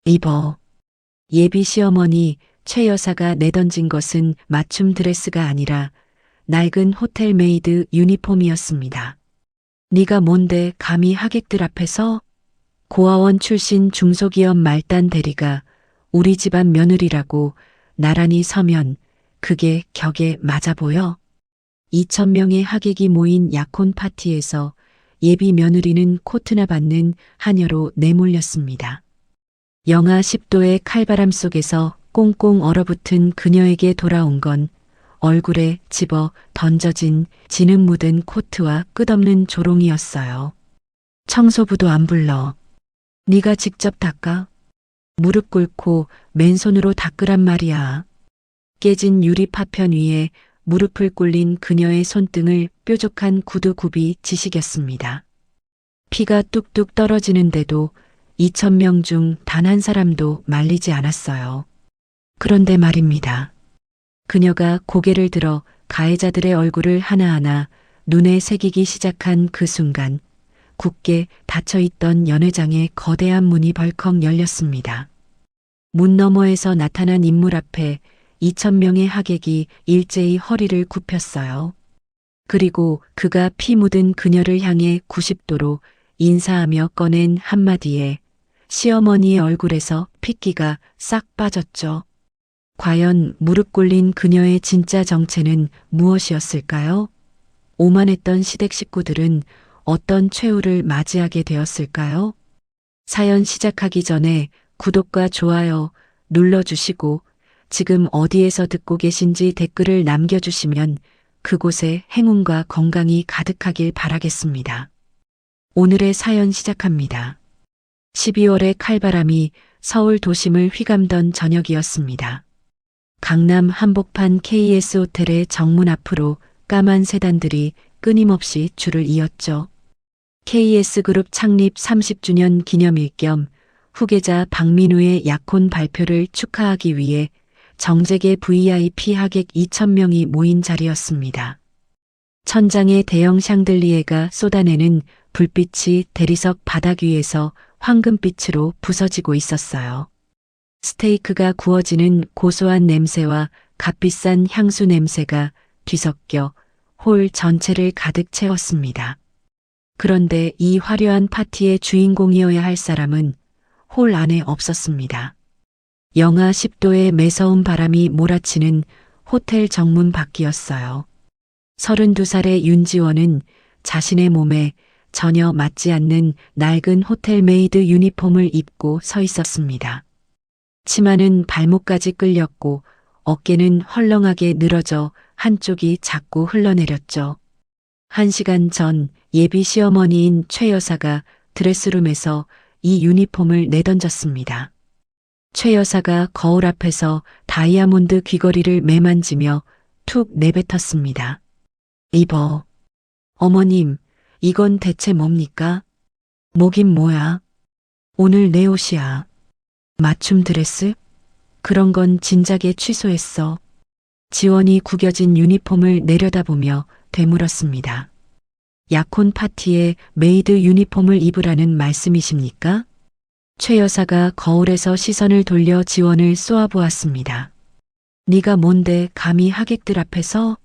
입어. 예비 시어머니 최 여사가 내던진 것은 맞춤 드레스가 아니라 낡은 호텔 메이드 유니폼이었습니다. 네가 뭔데 감히 하객들 앞에서? 고아원 출신 중소기업 말단 대리가 우리 집안 며느리라고 나란히 서면 그게 격에 맞아 보여? 2,000명의 하객이 모인 약혼 파티에서 예비 며느리는 코트나 받는 하녀로 내몰렸습니다. 영하 10도의 칼바람 속에서 꽁꽁 얼어붙은 그녀에게 돌아온 건 얼굴에 집어 던져진 진흙 묻은 코트와 끝없는 조롱이었어요. 청소부도 안 불러. 네가 직접 닦아. 무릎 꿇고 맨손으로 닦으란 말이야. 깨진 유리 파편 위에 무릎을 꿇린 그녀의 손등을 뾰족한 구두굽이 지식였습니다. 피가 뚝뚝 떨어지는데도 2,000명 중 단 한 사람도 말리지 않았어요. 그런데 말입니다. 그녀가 고개를 들어 가해자들의 얼굴을 하나하나 눈에 새기기 시작한 그 순간 굳게 닫혀있던 연회장의 거대한 문이 벌컥 열렸습니다. 문 너머에서 나타난 인물 앞에 2,000명의 하객이 일제히 허리를 굽혔어요. 그리고 그가 피 묻은 그녀를 향해 90도로 인사하며 꺼낸 한마디에 시어머니의 얼굴에서 핏기가 싹 빠졌죠. 과연 무릎 꿇린 그녀의 진짜 정체는 무엇이었을까요? 오만했던 시댁 식구들은 어떤 최후를 맞이하게 되었을까요? 사연 시작하기 전에 구독과 좋아요 눌러주시고 지금 어디에서 듣고 계신지 댓글을 남겨주시면 그곳에 행운과 건강이 가득하길 바라겠습니다. 오늘의 사연 시작합니다. 12월의 칼바람이 서울 도심을 휘감던 저녁이었습니다. 강남 한복판 KS 호텔의 정문 앞으로 까만 세단들이 끊임없이 줄을 이었죠. KS그룹 창립 30주년 기념일 겸 후계자 박민우의 약혼 발표를 축하하기 위해 정재계 VIP 하객 2,000명이 모인 자리였습니다. 천장에 대형 샹들리에가 쏟아내는 불빛이 대리석 바닥 위에서 황금빛으로 부서지고 있었어요. 스테이크가 구워지는 고소한 냄새와 값비싼 향수 냄새가 뒤섞여 홀 전체를 가득 채웠습니다. 그런데 이 화려한 파티의 주인공이어야 할 사람은 홀 안에 없었습니다. 영하 10도의 매서운 바람이 몰아치는 호텔 정문 밖이었어요. 32살의 윤지원은 자신의 몸에 전혀 맞지 않는 낡은 호텔 메이드 유니폼을 입고 서 있었습니다. 치마는 발목까지 끌렸고 어깨는 헐렁하게 늘어져 한쪽이 자꾸 흘러내렸죠. 1시간 전 예비 시어머니인 최 여사가 드레스룸에서 이 유니폼을 내던졌습니다. 최 여사가 거울 앞에서 다이아몬드 귀걸이를 매만지며 툭 내뱉었습니다. 입어. 어머님, 이건 대체 뭡니까? 뭐긴 뭐야? 오늘 내 옷이야. 맞춤 드레스? 그런 건 진작에 취소했어. 지원이 구겨진 유니폼을 내려다보며 되물었습니다. 약혼 파티에 메이드 유니폼을 입으라는 말씀이십니까? 최 여사가 거울에서 시선을 돌려 지원을 쏘아보았습니다. 네가 뭔데 감히 하객들 앞에서?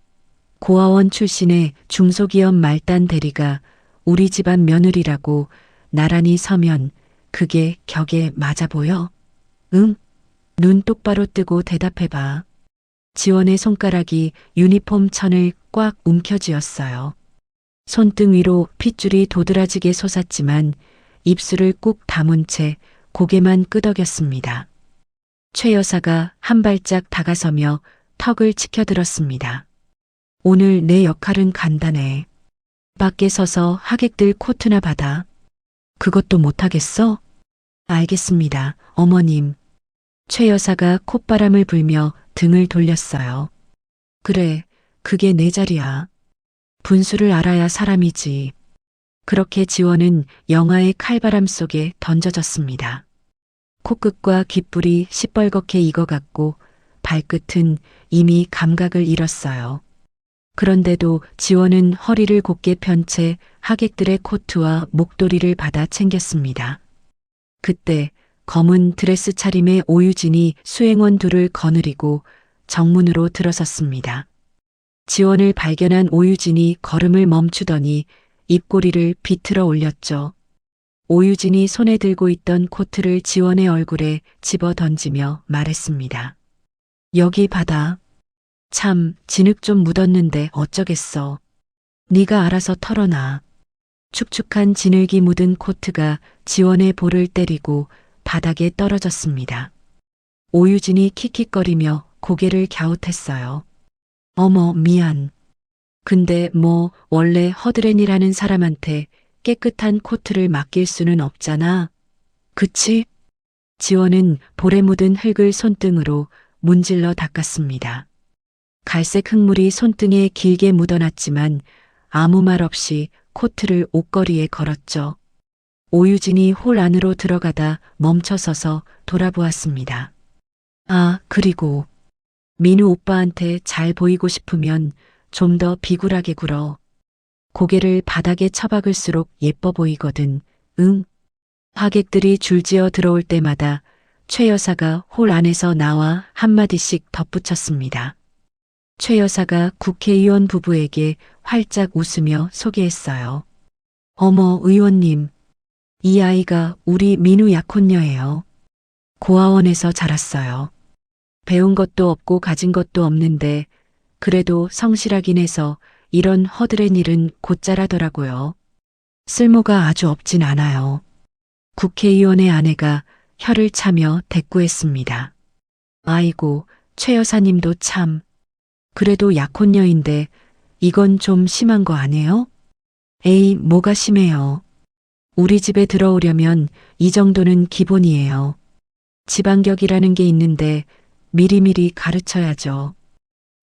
고아원 출신의 중소기업 말단 대리가 우리 집안 며느리라고 나란히 서면 그게 격에 맞아 보여? 응? 눈 똑바로 뜨고 대답해봐. 지원의 손가락이 유니폼 천을 꽉 움켜쥐었어요. 손등 위로 핏줄이 도드라지게 솟았지만 입술을 꾹 다문 채 고개만 끄덕였습니다. 최 여사가 한 발짝 다가서며 턱을 치켜들었습니다. 오늘 내 역할은 간단해. 밖에 서서 하객들 코트나 받아. 그것도 못하겠어? 알겠습니다, 어머님. 최 여사가 콧바람을 불며 등을 돌렸어요. 그래, 그게 내 자리야. 분수를 알아야 사람이지. 그렇게 지원은 영하의 칼바람 속에 던져졌습니다. 코끝과 귓불이 시뻘겋게 익어갔고 발끝은 이미 감각을 잃었어요. 그런데도 지원은 허리를 곧게 편 채 하객들의 코트와 목도리를 받아 챙겼습니다. 그때 검은 드레스 차림의 오유진이 수행원 둘을 거느리고 정문으로 들어섰습니다. 지원을 발견한 오유진이 걸음을 멈추더니 입꼬리를 비틀어 올렸죠. 오유진이 손에 들고 있던 코트를 지원의 얼굴에 집어 던지며 말했습니다. 여기 받아. 참 진흙 좀 묻었는데 어쩌겠어. 네가 알아서 털어놔. 축축한 진흙이 묻은 코트가 지원의 볼을 때리고 바닥에 떨어졌습니다. 오유진이 킥킥거리며 고개를 갸웃했어요. 어머, 미안. 근데 뭐 원래 허드렛이라는 사람한테 깨끗한 코트를 맡길 수는 없잖아. 그치? 지원은 볼에 묻은 흙을 손등으로 문질러 닦았습니다. 갈색 흙물이 손등에 길게 묻어났지만 아무 말 없이 코트를 옷걸이에 걸었죠. 오유진이 홀 안으로 들어가다 멈춰서서 돌아보았습니다. 아, 그리고 민우 오빠한테 잘 보이고 싶으면 좀 더 비굴하게 굴어. 고개를 바닥에 처박을수록 예뻐 보이거든. 응? 하객들이 줄지어 들어올 때마다 최 여사가 홀 안에서 나와 한마디씩 덧붙였습니다. 최 여사가 국회의원 부부에게 활짝 웃으며 소개했어요. 어머, 의원님. 이 아이가 우리 민우 약혼녀예요. 고아원에서 자랐어요. 배운 것도 없고 가진 것도 없는데 그래도 성실하긴 해서 이런 허드렛 일은 곧잘 하더라고요. 쓸모가 아주 없진 않아요. 국회의원의 아내가 혀를 차며 대꾸했습니다. 아이고, 최 여사님도 참. 그래도 약혼녀인데 이건 좀 심한 거 아니에요? 에이, 뭐가 심해요. 우리 집에 들어오려면 이 정도는 기본이에요. 지방격이라는 게 있는데 미리미리 가르쳐야죠.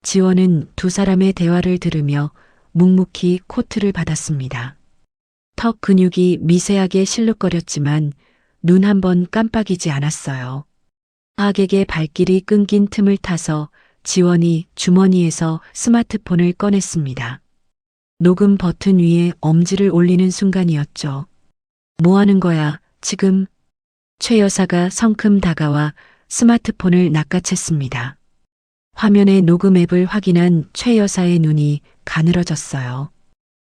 지원은 두 사람의 대화를 들으며 묵묵히 코트를 받았습니다. 턱 근육이 미세하게 실룩거렸지만 눈 한 번 깜빡이지 않았어요. 하객의 발길이 끊긴 틈을 타서 지원이 주머니에서 스마트폰을 꺼냈습니다. 녹음 버튼 위에 엄지를 올리는 순간이었죠. 뭐 하는 거야, 지금? 최 여사가 성큼 다가와 스마트폰을 낚아챘습니다. 화면의 녹음 앱을 확인한 최 여사의 눈이 가늘어졌어요.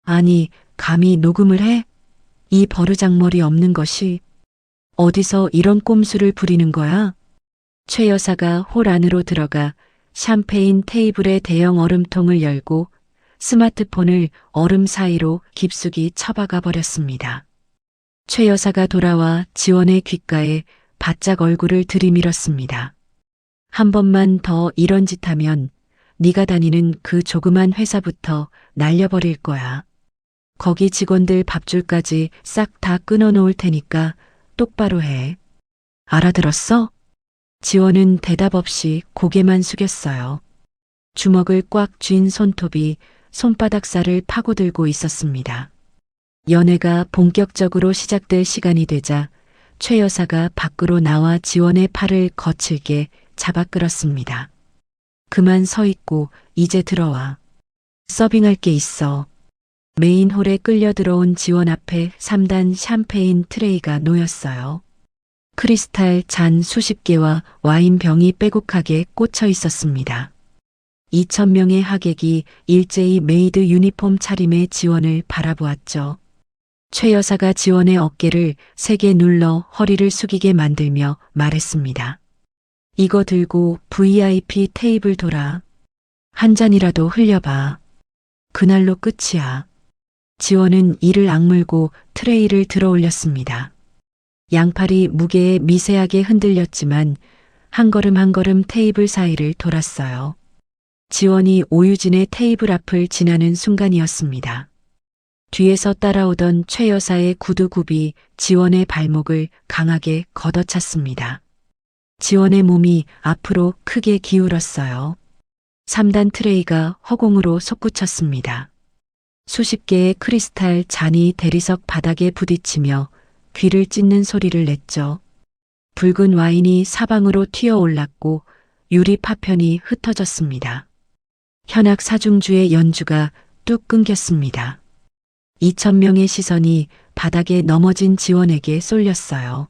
아니, 감히 녹음을 해? 이 버르장머리 없는 것이 어디서 이런 꼼수를 부리는 거야? 최 여사가 홀 안으로 들어가 샴페인 테이블의 대형 얼음통을 열고 스마트폰을 얼음 사이로 깊숙이 처박아 버렸습니다. 최 여사가 돌아와 지원의 귓가에 바짝 얼굴을 들이밀었습니다. 한 번만 더 이런 짓 하면 네가 다니는 그 조그만 회사부터 날려버릴 거야. 거기 직원들 밥줄까지 싹 다 끊어놓을 테니까 똑바로 해. 알아들었어? 지원은 대답 없이 고개만 숙였어요. 주먹을 꽉 쥔 손톱이 손바닥 살을 파고들고 있었습니다. 연애가 본격적으로 시작될 시간이 되자 최 여사가 밖으로 나와 지원의 팔을 거칠게 잡아 끌었습니다. 그만 서 있고 이제 들어와. 서빙할 게 있어. 메인홀에 끌려 들어온 지원 앞에 3단 샴페인 트레이가 놓였어요. 크리스탈 잔 수십 개와 와인병이 빼곡하게 꽂혀 있었습니다. 2,000명의 하객이 일제히 메이드 유니폼 차림의 지원을 바라보았죠. 최 여사가 지원의 어깨를 세게 눌러 허리를 숙이게 만들며 말했습니다. 이거 들고 VIP 테이블 돌아. 한 잔이라도 흘려봐. 그날로 끝이야. 지원은 이를 악물고 트레이를 들어 올렸습니다. 양팔이 무게에 미세하게 흔들렸지만 한 걸음 한 걸음 테이블 사이를 돌았어요. 지원이 오유진의 테이블 앞을 지나는 순간이었습니다. 뒤에서 따라오던 최 여사의 구두굽이 지원의 발목을 강하게 걷어찼습니다. 지원의 몸이 앞으로 크게 기울었어요. 3단 트레이가 허공으로 솟구쳤습니다. 수십 개의 크리스탈 잔이 대리석 바닥에 부딪히며 귀를 찢는 소리를 냈죠. 붉은 와인이 사방으로 튀어 올랐고 유리 파편이 흩어졌습니다. 현악 사중주의 연주가 뚝 끊겼습니다. 2,000명의 시선이 바닥에 넘어진 지원에게 쏠렸어요.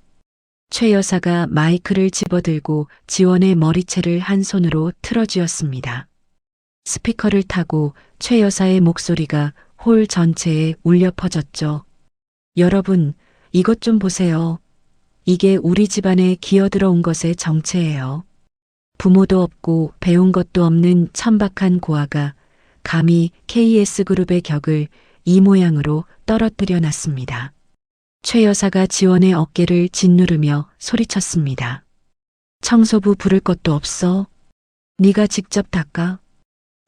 최 여사가 마이크를 집어들고 지원의 머리채를 한 손으로 틀어쥐었습니다. 스피커를 타고 최 여사의 목소리가 홀 전체에 울려 퍼졌죠. 여러분, 이것 좀 보세요. 이게 우리 집안에 기어들어온 것의 정체예요. 부모도 없고 배운 것도 없는 천박한 고아가 감히 KS그룹의 격을 이 모양으로 떨어뜨려 놨습니다. 최 여사가 지원의 어깨를 짓누르며 소리쳤습니다. 청소부 부를 것도 없어. 네가 직접 닦아.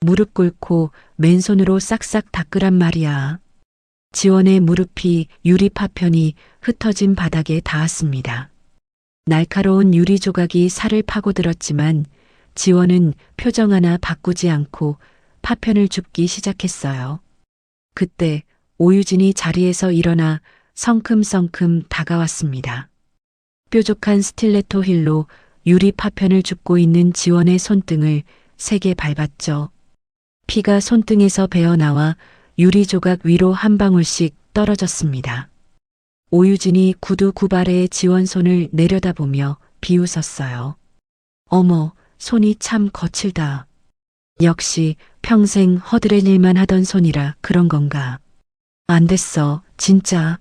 무릎 꿇고 맨손으로 싹싹 닦으란 말이야. 지원의 무릎이 유리 파편이 흩어진 바닥에 닿았습니다. 날카로운 유리 조각이 살을 파고들었지만 지원은 표정 하나 바꾸지 않고 파편을 줍기 시작했어요. 그때 오유진이 자리에서 일어나 성큼성큼 다가왔습니다. 뾰족한 스틸레토 힐로 유리 파편을 줍고 있는 지원의 손등을 세게 밟았죠. 피가 손등에서 배어나와 유리 조각 위로 한 방울씩 떨어졌습니다. 오유진이 구두 구발의 지원 손을 내려다보며 비웃었어요. 어머, 손이 참 거칠다. 역시 평생 허드렛 일만 하던 손이라 그런 건가. 안 됐어, 진짜.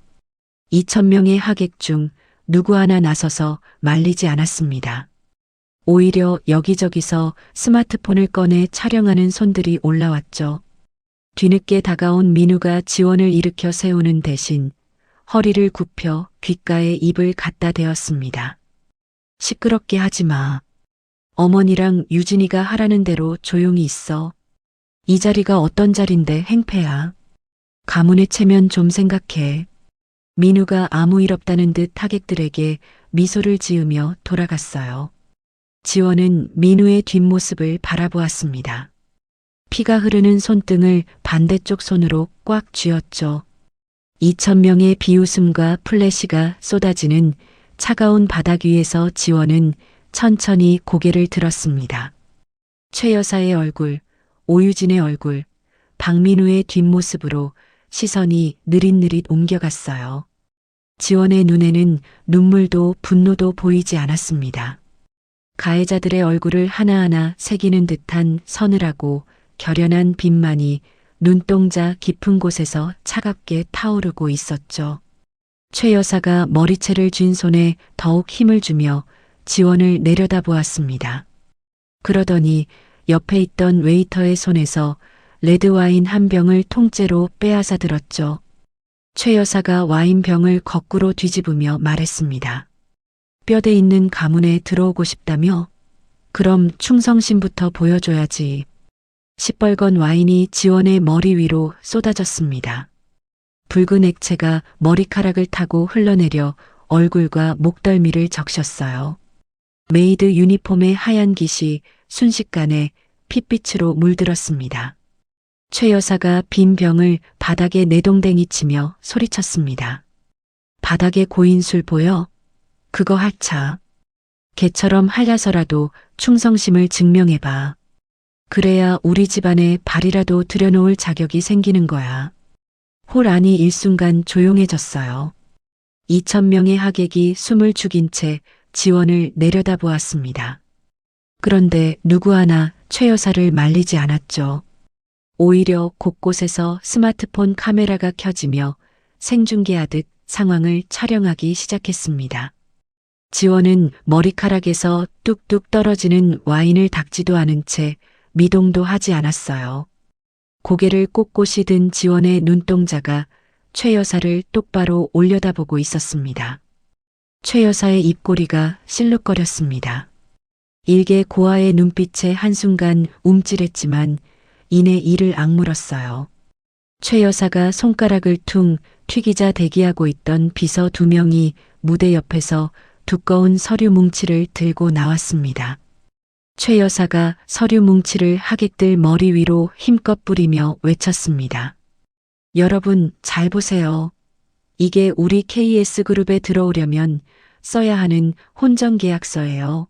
2,000명의 하객 중 누구 하나 나서서 말리지 않았습니다. 오히려 여기저기서 스마트폰을 꺼내 촬영하는 손들이 올라왔죠. 뒤늦게 다가온 민우가 지원을 일으켜 세우는 대신 허리를 굽혀 귓가에 입을 갖다 대었습니다. 시끄럽게 하지 마. 어머니랑 유진이가 하라는 대로 조용히 있어. 이 자리가 어떤 자리인데 행패야. 가문의 체면 좀 생각해. 민우가 아무 일 없다는 듯 하객들에게 미소를 지으며 돌아갔어요. 지원은 민우의 뒷모습을 바라보았습니다. 피가 흐르는 손등을 반대쪽 손으로 꽉 쥐었죠. 2,000명의 비웃음과 플래시가 쏟아지는 차가운 바닥 위에서 지원은 천천히 고개를 들었습니다. 최 여사의 얼굴, 오유진의 얼굴, 박민우의 뒷모습으로 시선이 느릿느릿 옮겨갔어요. 지원의 눈에는 눈물도 분노도 보이지 않았습니다. 가해자들의 얼굴을 하나하나 새기는 듯한 서늘하고 결연한 빛만이 눈동자 깊은 곳에서 차갑게 타오르고 있었죠. 최 여사가 머리채를 쥔 손에 더욱 힘을 주며 지원을 내려다보았습니다. 그러더니 옆에 있던 웨이터의 손에서 레드와인 한 병을 통째로 빼앗아 들었죠. 최 여사가 와인병을 거꾸로 뒤집으며 말했습니다. 뼈대 있는 가문에 들어오고 싶다며? 그럼 충성심부터 보여줘야지. 시뻘건 와인이 지원의 머리 위로 쏟아졌습니다. 붉은 액체가 머리카락을 타고 흘러내려 얼굴과 목덜미를 적셨어요. 메이드 유니폼의 하얀 깃이 순식간에 핏빛으로 물들었습니다. 최 여사가 빈 병을 바닥에 내동댕이 치며 소리쳤습니다. 바닥에 고인 술 보여? 그거 하차. 개처럼 할려서라도 충성심을 증명해봐. 그래야 우리 집안에 발이라도 들여놓을 자격이 생기는 거야. 홀 안이 일순간 조용해졌어요. 2,000명의 하객이 숨을 죽인 채 지원을 내려다보았습니다. 그런데 누구 하나 최 여사를 말리지 않았죠. 오히려 곳곳에서 스마트폰 카메라가 켜지며 생중계하듯 상황을 촬영하기 시작했습니다. 지원은 머리카락에서 뚝뚝 떨어지는 와인을 닦지도 않은 채 미동도 하지 않았어요. 고개를 꼿꼿이 든 지원의 눈동자가 최 여사를 똑바로 올려다보고 있었습니다. 최 여사의 입꼬리가 실룩거렸습니다. 일개 고아의 눈빛에 한순간 움찔했지만 이내 이를 악물었어요. 최 여사가 손가락을 퉁 튀기자 대기하고 있던 비서 2명이 무대 옆에서 두꺼운 서류 뭉치를 들고 나왔습니다. 최 여사가 서류 뭉치를 하객들 머리 위로 힘껏 뿌리며 외쳤습니다. 여러분 잘 보세요. 이게 우리 KS그룹에 들어오려면 써야 하는 혼전계약서예요.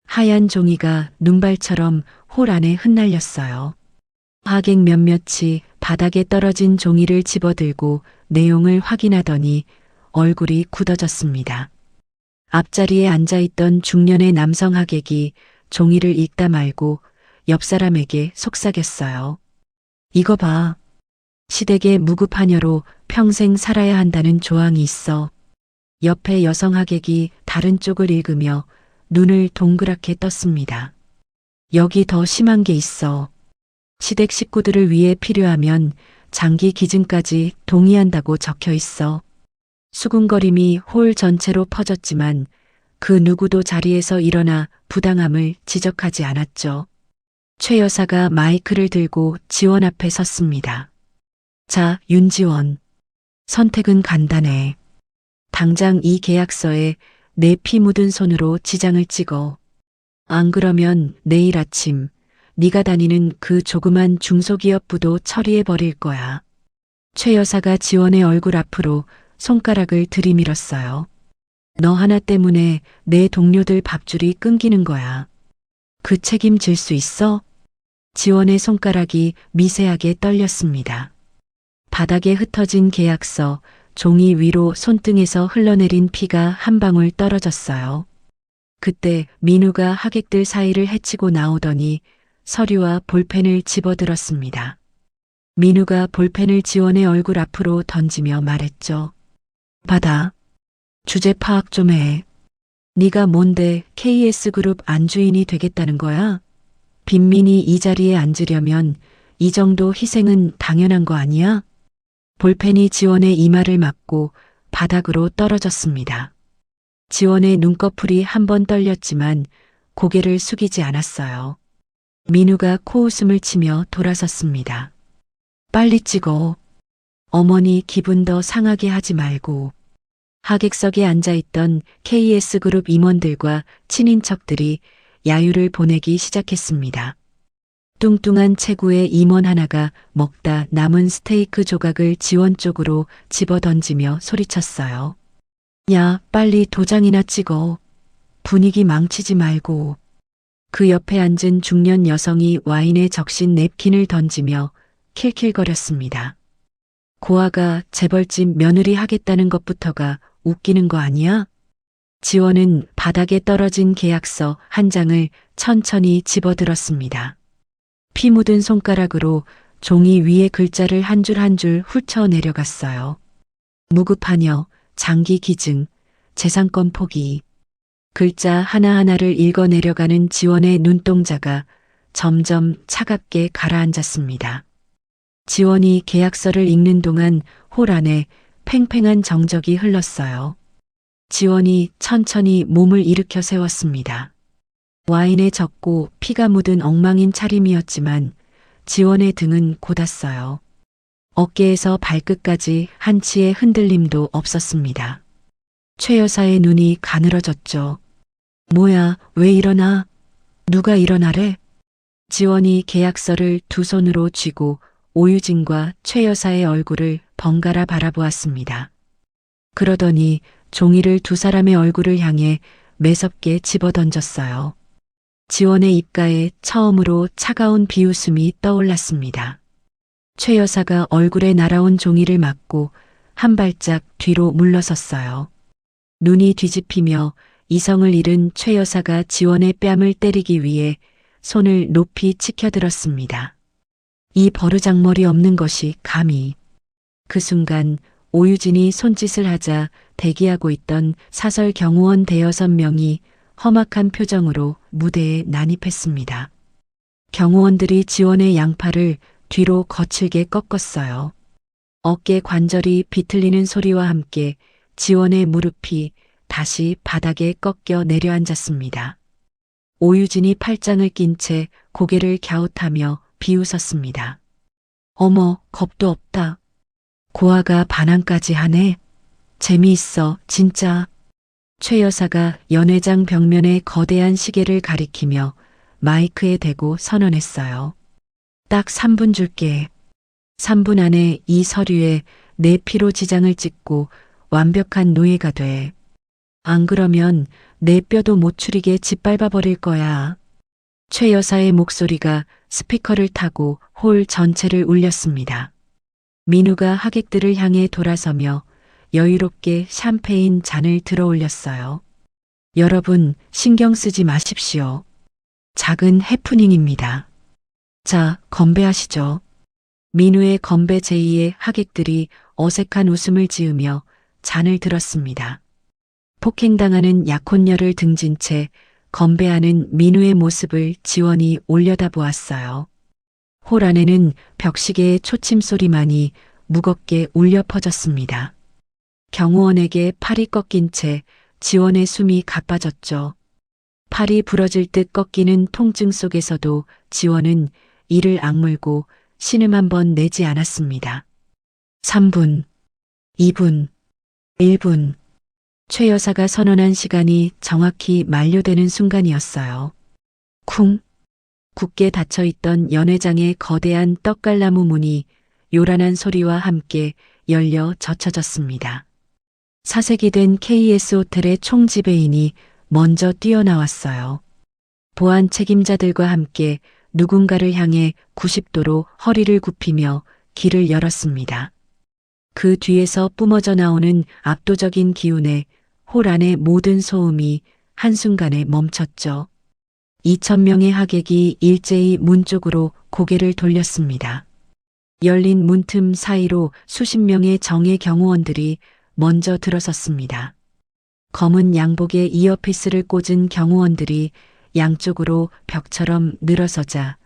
하얀 종이가 눈발처럼 홀 안에 흩날렸어요. 하객 몇몇이 바닥에 떨어진 종이를 집어들고 내용을 확인하더니 얼굴이 굳어졌습니다. 앞자리에 앉아있던 중년의 남성 하객이 종이를 읽다 말고 옆 사람에게 속삭였어요. 이거 봐. 시댁의 무급하녀로 평생 살아야 한다는 조항이 있어. 옆에 여성 하객이 다른 쪽을 읽으며 눈을 동그랗게 떴습니다. 여기 더 심한 게 있어. 시댁 식구들을 위해 필요하면 장기 기증까지 동의한다고 적혀 있어. 수군거림이 홀 전체로 퍼졌지만 그 누구도 자리에서 일어나 부당함을 지적하지 않았죠. 최 여사가 마이크를 들고 지원 앞에 섰습니다. 자, 윤지원. 선택은 간단해. 당장 이 계약서에 내 피 묻은 손으로 지장을 찍어. 안 그러면 내일 아침 네가 다니는 그 조그만 중소기업 부도 처리해 버릴 거야. 최 여사가 지원의 얼굴 앞으로 손가락을 들이밀었어요. 너 하나 때문에 내 동료들 밥줄이 끊기는 거야. 그 책임질 수 있어? 지원의 손가락이 미세하게 떨렸습니다. 바닥에 흩어진 계약서, 종이 위로 손등에서 흘러내린 피가 한 방울 떨어졌어요. 그때 민우가 하객들 사이를 헤치고 나오더니 서류와 볼펜을 집어들었습니다. 민우가 볼펜을 지원의 얼굴 앞으로 던지며 말했죠. 받아. 주제 파악 좀 해. 네가 뭔데 KS그룹 안주인이 되겠다는 거야? 빈민이 이 자리에 앉으려면 이 정도 희생은 당연한 거 아니야? 볼펜이 지원의 이마를 맞고 바닥으로 떨어졌습니다. 지원의 눈꺼풀이 한 번 떨렸지만 고개를 숙이지 않았어요. 민우가 코웃음을 치며 돌아섰습니다. 빨리 찍어. 어머니 기분 더 상하게 하지 말고. 하객석에 앉아있던 KS그룹 임원들과 친인척들이 야유를 보내기 시작했습니다. 뚱뚱한 체구의 임원 하나가 먹다 남은 스테이크 조각을 지원 쪽으로 집어던지며 소리쳤어요. 야, 빨리 도장이나 찍어. 분위기 망치지 말고. 그 옆에 앉은 중년 여성이 와인에 적신 냅킨을 던지며 킬킬거렸습니다. 고아가 재벌집 며느리 하겠다는 것부터가 웃기는 거 아니야? 지원은 바닥에 떨어진 계약서 한 장을 천천히 집어들었습니다. 피 묻은 손가락으로 종이 위에 글자를 한 줄 한 줄 훑쳐 내려갔어요. 무급하녀, 장기 기증, 재산권 포기. 글자 하나하나를 읽어 내려가는 지원의 눈동자가 점점 차갑게 가라앉았습니다. 지원이 계약서를 읽는 동안 홀 안에 팽팽한 정적이 흘렀어요. 지원이 천천히 몸을 일으켜 세웠습니다. 와인에 젖고 피가 묻은 엉망인 차림이었지만 지원의 등은 곧았어요. 어깨에서 발끝까지 한치의 흔들림도 없었습니다. 최 여사의 눈이 가늘어졌죠. 뭐야, 왜 일어나? 누가 일어나래? 지원이 계약서를 두 손으로 쥐고 오유진과 최 여사의 얼굴을 번갈아 바라보았습니다. 그러더니 종이를 두 사람의 얼굴을 향해 매섭게 집어던졌어요. 지원의 입가에 처음으로 차가운 비웃음이 떠올랐습니다. 최 여사가 얼굴에 날아온 종이를 맞고 한 발짝 뒤로 물러섰어요. 눈이 뒤집히며 이성을 잃은 최 여사가 지원의 뺨을 때리기 위해 손을 높이 치켜들었습니다. 이 버르장머리 없는 것이 감히. 그 순간 오유진이 손짓을 하자 대기하고 있던 사설 경호원 대여섯 명이 험악한 표정으로 무대에 난입했습니다. 경호원들이 지원의 양팔을 뒤로 거칠게 꺾었어요. 어깨 관절이 비틀리는 소리와 함께 지원의 무릎이 다시 바닥에 꺾여 내려앉았습니다. 오유진이 팔짱을 낀 채 고개를 갸웃하며 비웃었습니다. 어머, 겁도 없다. 고아가 반항까지 하네. 재미있어, 진짜. 최 여사가 연회장 벽면에 거대한 시계를 가리키며 마이크에 대고 선언했어요. 딱 3분 줄게. 3분 안에 이 서류에 내 피로 지장을 찍고 완벽한 노예가 돼. 안 그러면 내 뼈도 못 추리게 짓밟아 버릴 거야. 최 여사의 목소리가 스피커를 타고 홀 전체를 울렸습니다. 민우가 하객들을 향해 돌아서며 여유롭게 샴페인 잔을 들어 올렸어요. 여러분, 신경 쓰지 마십시오. 작은 해프닝입니다. 자, 건배하시죠. 민우의 건배 제의에 하객들이 어색한 웃음을 지으며 잔을 들었습니다. 폭행당하는 약혼녀를 등진 채 건배하는 민우의 모습을 지원이 올려다보았어요. 홀 안에는 벽시계의 초침 소리만이 무겁게 울려 퍼졌습니다. 경호원에게 팔이 꺾인 채 지원의 숨이 가빠졌죠. 팔이 부러질 듯 꺾이는 통증 속에서도 지원은 이를 악물고 신음 한 번 내지 않았습니다. 3분, 2분, 1분. 최 여사가 선언한 시간이 정확히 만료되는 순간이었어요. 쿵! 굳게 닫혀있던 연회장의 거대한 떡갈나무 문이 요란한 소리와 함께 열려 젖혀졌습니다. 사색이 된 KS 호텔의 총지배인이 먼저 뛰어나왔어요. 보안 책임자들과 함께 누군가를 향해 90도로 허리를 굽히며 길을 열었습니다. 그 뒤에서 뿜어져 나오는 압도적인 기운에 홀 안의 모든 소음이 한순간에 멈췄죠. 2,000명의 하객이 일제히 문 쪽으로 고개를 돌렸습니다. 열린 문틈 사이로 수십 명의 정예 경호원들이 먼저 들어섰습니다. 검은 양복에 이어피스를 꽂은 경호원들이 양쪽으로 벽처럼 늘어서자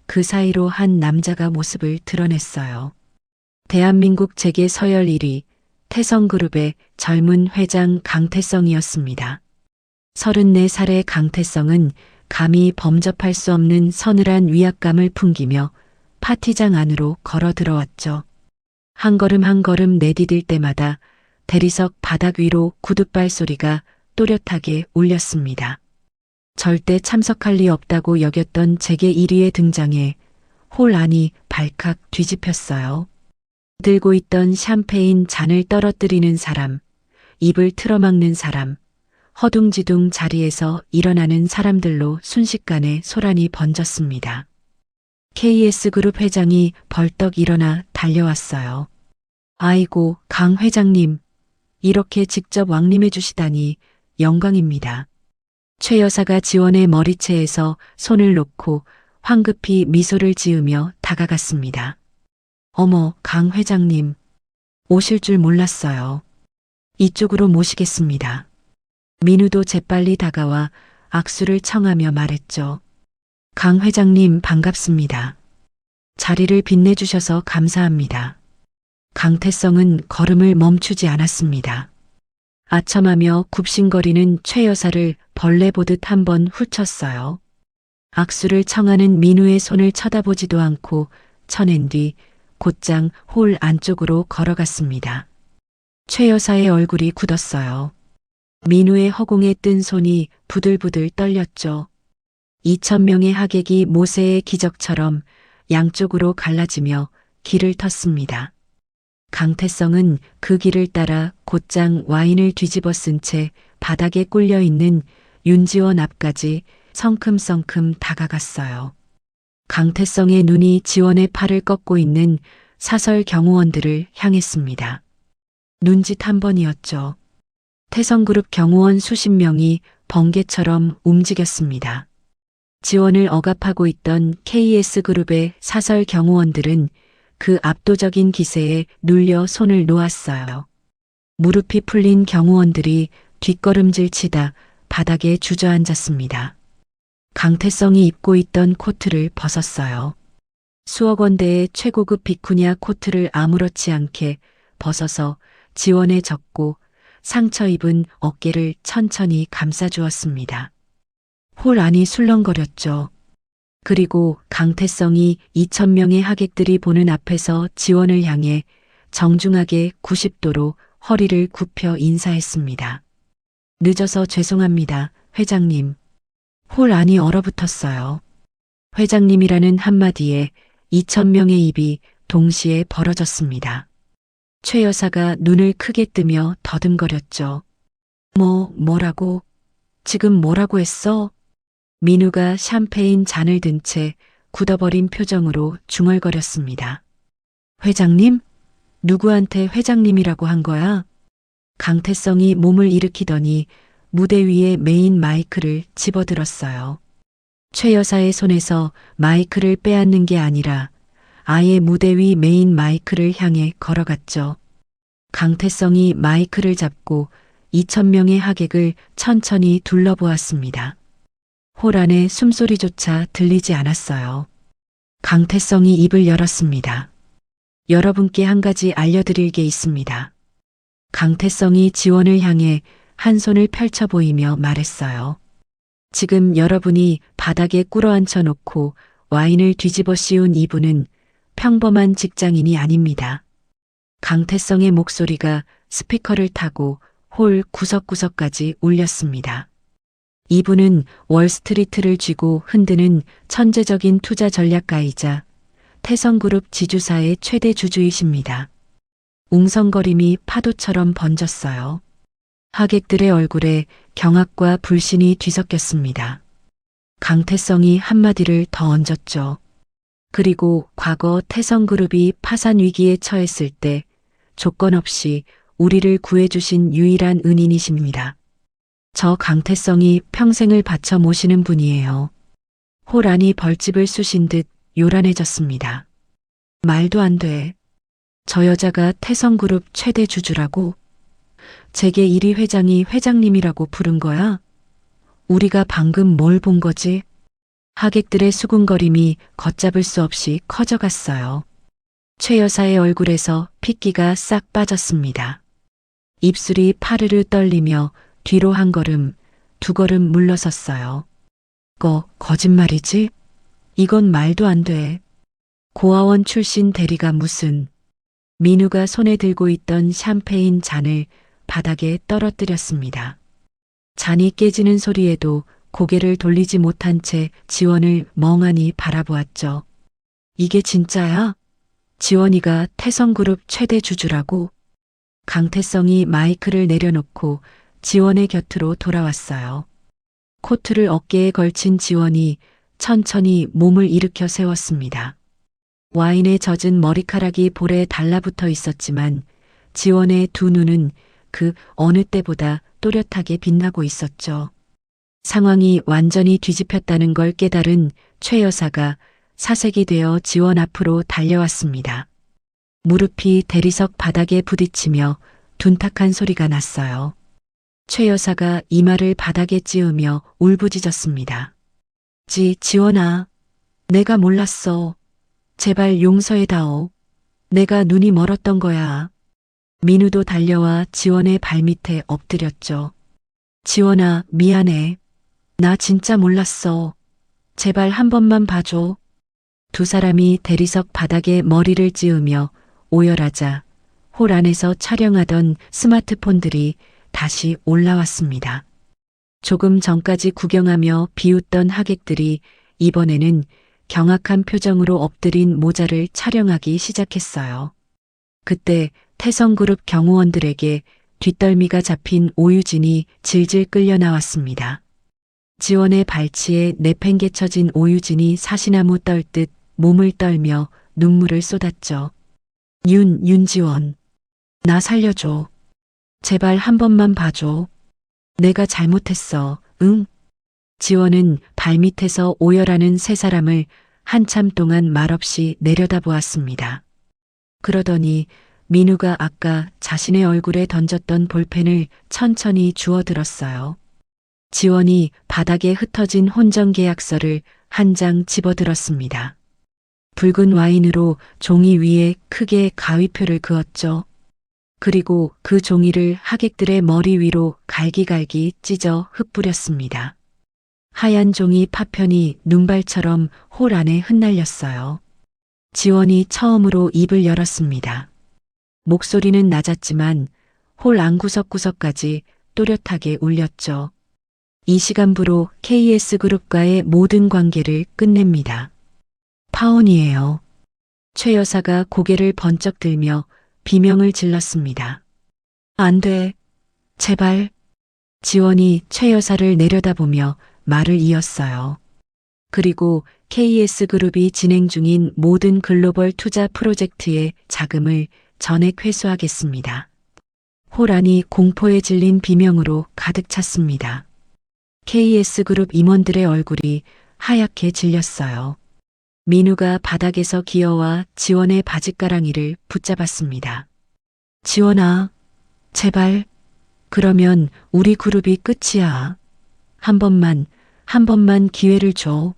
그 사이로 한 남자가 모습을 드러냈어요. 대한민국 재계 서열 1위 태성그룹의 젊은 회장 강태성이었습니다. 34살의 강태성은 감히 범접할 수 없는 서늘한 위압감을 풍기며 파티장 안으로 걸어 들어왔죠. 한 걸음 한 걸음 내디딜 때마다 대리석 바닥 위로 구둣발 소리가 또렷하게 울렸습니다. 절대 참석할 리 없다고 여겼던 재계 1위의 등장에 홀 안이 발칵 뒤집혔어요. 들고 있던 샴페인 잔을 떨어뜨리는 사람, 입을 틀어막는 사람, 허둥지둥 자리에서 일어나는 사람들로 순식간에 소란이 번졌습니다. KS그룹 회장이 벌떡 일어나 달려왔어요. 아이고, 강 회장님. 이렇게 직접 왕림해 주시다니 영광입니다. 최 여사가 지원의 머리채에서 손을 놓고 황급히 미소를 지으며 다가갔습니다. 어머, 강 회장님. 오실 줄 몰랐어요. 이쪽으로 모시겠습니다. 민우도 재빨리 다가와 악수를 청하며 말했죠. 강 회장님 반갑습니다. 자리를 빛내주셔서 감사합니다. 강태성은 걸음을 멈추지 않았습니다. 아첨하며 굽신거리는 최 여사를 벌레 보듯 한번 훑쳤어요. 악수를 청하는 민우의 손을 쳐다보지도 않고 쳐낸 뒤 곧장 홀 안쪽으로 걸어갔습니다. 최 여사의 얼굴이 굳었어요. 민우의 허공에 뜬 손이 부들부들 떨렸죠. 2,000명의 하객이 모세의 기적처럼 양쪽으로 갈라지며 길을 텄습니다. 강태성은 그 길을 따라 곧장 와인을 뒤집어 쓴 채 바닥에 꿀려 있는 윤지원 앞까지 성큼성큼 다가갔어요. 강태성의 눈이 지원의 팔을 꺾고 있는 사설 경호원들을 향했습니다. 눈짓 한 번이었죠. 태성그룹 경호원 수십 명이 번개처럼 움직였습니다. 지원을 억압하고 있던 KS그룹의 사설 경호원들은 그 압도적인 기세에 눌려 손을 놓았어요. 무릎이 풀린 경호원들이 뒷걸음질 치다 바닥에 주저앉았습니다. 강태성이 입고 있던 코트를 벗었어요. 수억 원대의 최고급 비쿠니아 코트를 아무렇지 않게 벗어서 지원에 젖고 상처 입은 어깨를 천천히 감싸주었습니다. 홀 안이 술렁거렸죠. 그리고 강태성이 2,000명의 하객들이 보는 앞에서 지원을 향해 정중하게 90도로 허리를 굽혀 인사했습니다. 늦어서 죄송합니다, 회장님. 홀 안이 얼어붙었어요. 회장님이라는 한마디에 2,000명의 입이 동시에 벌어졌습니다. 최 여사가 눈을 크게 뜨며 더듬거렸죠. 뭐라고? 지금 뭐라고 했어? 민우가 샴페인 잔을 든 채 굳어버린 표정으로 중얼거렸습니다. 회장님? 누구한테 회장님이라고 한 거야? 강태성이 몸을 일으키더니 무대 위에 메인 마이크를 집어들었어요. 최 여사의 손에서 마이크를 빼앗는 게 아니라 아예 무대 위 메인 마이크를 향해 걸어갔죠. 강태성이 마이크를 잡고 2,000명의 하객을 천천히 둘러보았습니다. 홀 안에 숨소리조차 들리지 않았어요. 강태성이 입을 열었습니다. 여러분께 한 가지 알려드릴 게 있습니다. 강태성이 지원을 향해 한 손을 펼쳐 보이며 말했어요. 지금 여러분이 바닥에 꿇어앉혀 놓고 와인을 뒤집어 씌운 이분은 평범한 직장인이 아닙니다. 강태성의 목소리가 스피커를 타고 홀 구석구석까지 울렸습니다. 이분은 월스트리트를 쥐고 흔드는 천재적인 투자 전략가이자 태성그룹 지주사의 최대 주주이십니다. 웅성거림이 파도처럼 번졌어요. 하객들의 얼굴에 경악과 불신이 뒤섞였습니다. 강태성이 한마디를 더 얹었죠. 그리고 과거 태성그룹이 파산 위기에 처했을 때 조건 없이 우리를 구해주신 유일한 은인이십니다. 저 강태성이 평생을 바쳐 모시는 분이에요. 홀 안이 벌집을 쑤신 듯 요란해졌습니다. 말도 안 돼. 저 여자가 태성그룹 최대 주주라고? 재계 1위 회장이 회장님이라고 부른 거야? 우리가 방금 뭘 본 거지? 하객들의 수군거림이 걷잡을 수 없이 커져갔어요. 최 여사의 얼굴에서 핏기가 싹 빠졌습니다. 입술이 파르르 떨리며 뒤로 한 걸음, 두 걸음 물러섰어요. 거짓말이지? 이건 말도 안 돼. 고아원 출신 대리가 무슨. 민우가 손에 들고 있던 샴페인 잔을 바닥에 떨어뜨렸습니다. 잔이 깨지는 소리에도 고개를 돌리지 못한 채 지원을 멍하니 바라보았죠. 이게 진짜야? 지원이가 태성그룹 최대 주주라고? 강태성이 마이크를 내려놓고 지원의 곁으로 돌아왔어요. 코트를 어깨에 걸친 지원이 천천히 몸을 일으켜 세웠습니다. 와인에 젖은 머리카락이 볼에 달라붙어 있었지만 지원의 두 눈은 그 어느 때보다 또렷하게 빛나고 있었죠. 상황이 완전히 뒤집혔다는 걸 깨달은 최 여사가 사색이 되어 지원 앞으로 달려왔습니다. 무릎이 대리석 바닥에 부딪히며 둔탁한 소리가 났어요. 최 여사가 이마를 바닥에 찌으며 울부짖었습니다. 지원아, 내가 몰랐어. 제발 용서해다오. 내가 눈이 멀었던 거야. 민우도 달려와 지원의 발밑에 엎드렸죠. 지원아, 미안해. 나 진짜 몰랐어. 제발 한 번만 봐줘. 두 사람이 대리석 바닥에 머리를 찌으며 오열하자 홀 안에서 촬영하던 스마트폰들이 다시 올라왔습니다. 조금 전까지 구경하며 비웃던 하객들이 이번에는 경악한 표정으로 엎드린 모자를 촬영하기 시작했어요. 그때 태성그룹 경호원들에게 뒷덜미가 잡힌 오유진이 질질 끌려 나왔습니다. 지원의 발치에 내팽개쳐진 오유진이 사시나무 떨듯 몸을 떨며 눈물을 쏟았죠. 윤지원. 나 살려줘. 제발 한 번만 봐줘. 내가 잘못했어. 응? 지원은 발밑에서 오열하는 세 사람을 한참 동안 말없이 내려다보았습니다. 그러더니 민우가 아까 자신의 얼굴에 던졌던 볼펜을 천천히 주워들었어요. 지원이 바닥에 흩어진 혼전계약서를 한 장 집어들었습니다. 붉은 와인으로 종이 위에 크게 가위표를 그었죠. 그리고 그 종이를 하객들의 머리 위로 갈기갈기 찢어 흩뿌렸습니다. 하얀 종이 파편이 눈발처럼 홀 안에 흩날렸어요. 지원이 처음으로 입을 열었습니다. 목소리는 낮았지만 홀 안구석구석까지 또렷하게 울렸죠. 이 시간부로 KS그룹과의 모든 관계를 끝냅니다. 파혼이에요. 최 여사가 고개를 번쩍 들며 비명을 질렀습니다. 안 돼. 제발. 지원이 최 여사를 내려다보며 말을 이었어요. 그리고 KS그룹이 진행 중인 모든 글로벌 투자 프로젝트의 자금을 전액 회수하겠습니다. 홀 안이 공포에 질린 비명으로 가득 찼습니다. KS그룹 임원들의 얼굴이 하얗게 질렸어요. 민우가 바닥에서 기어와 지원의 바짓가랑이를 붙잡았습니다. 지원아, 제발. 그러면 우리 그룹이 끝이야. 한 번만 기회를 줘.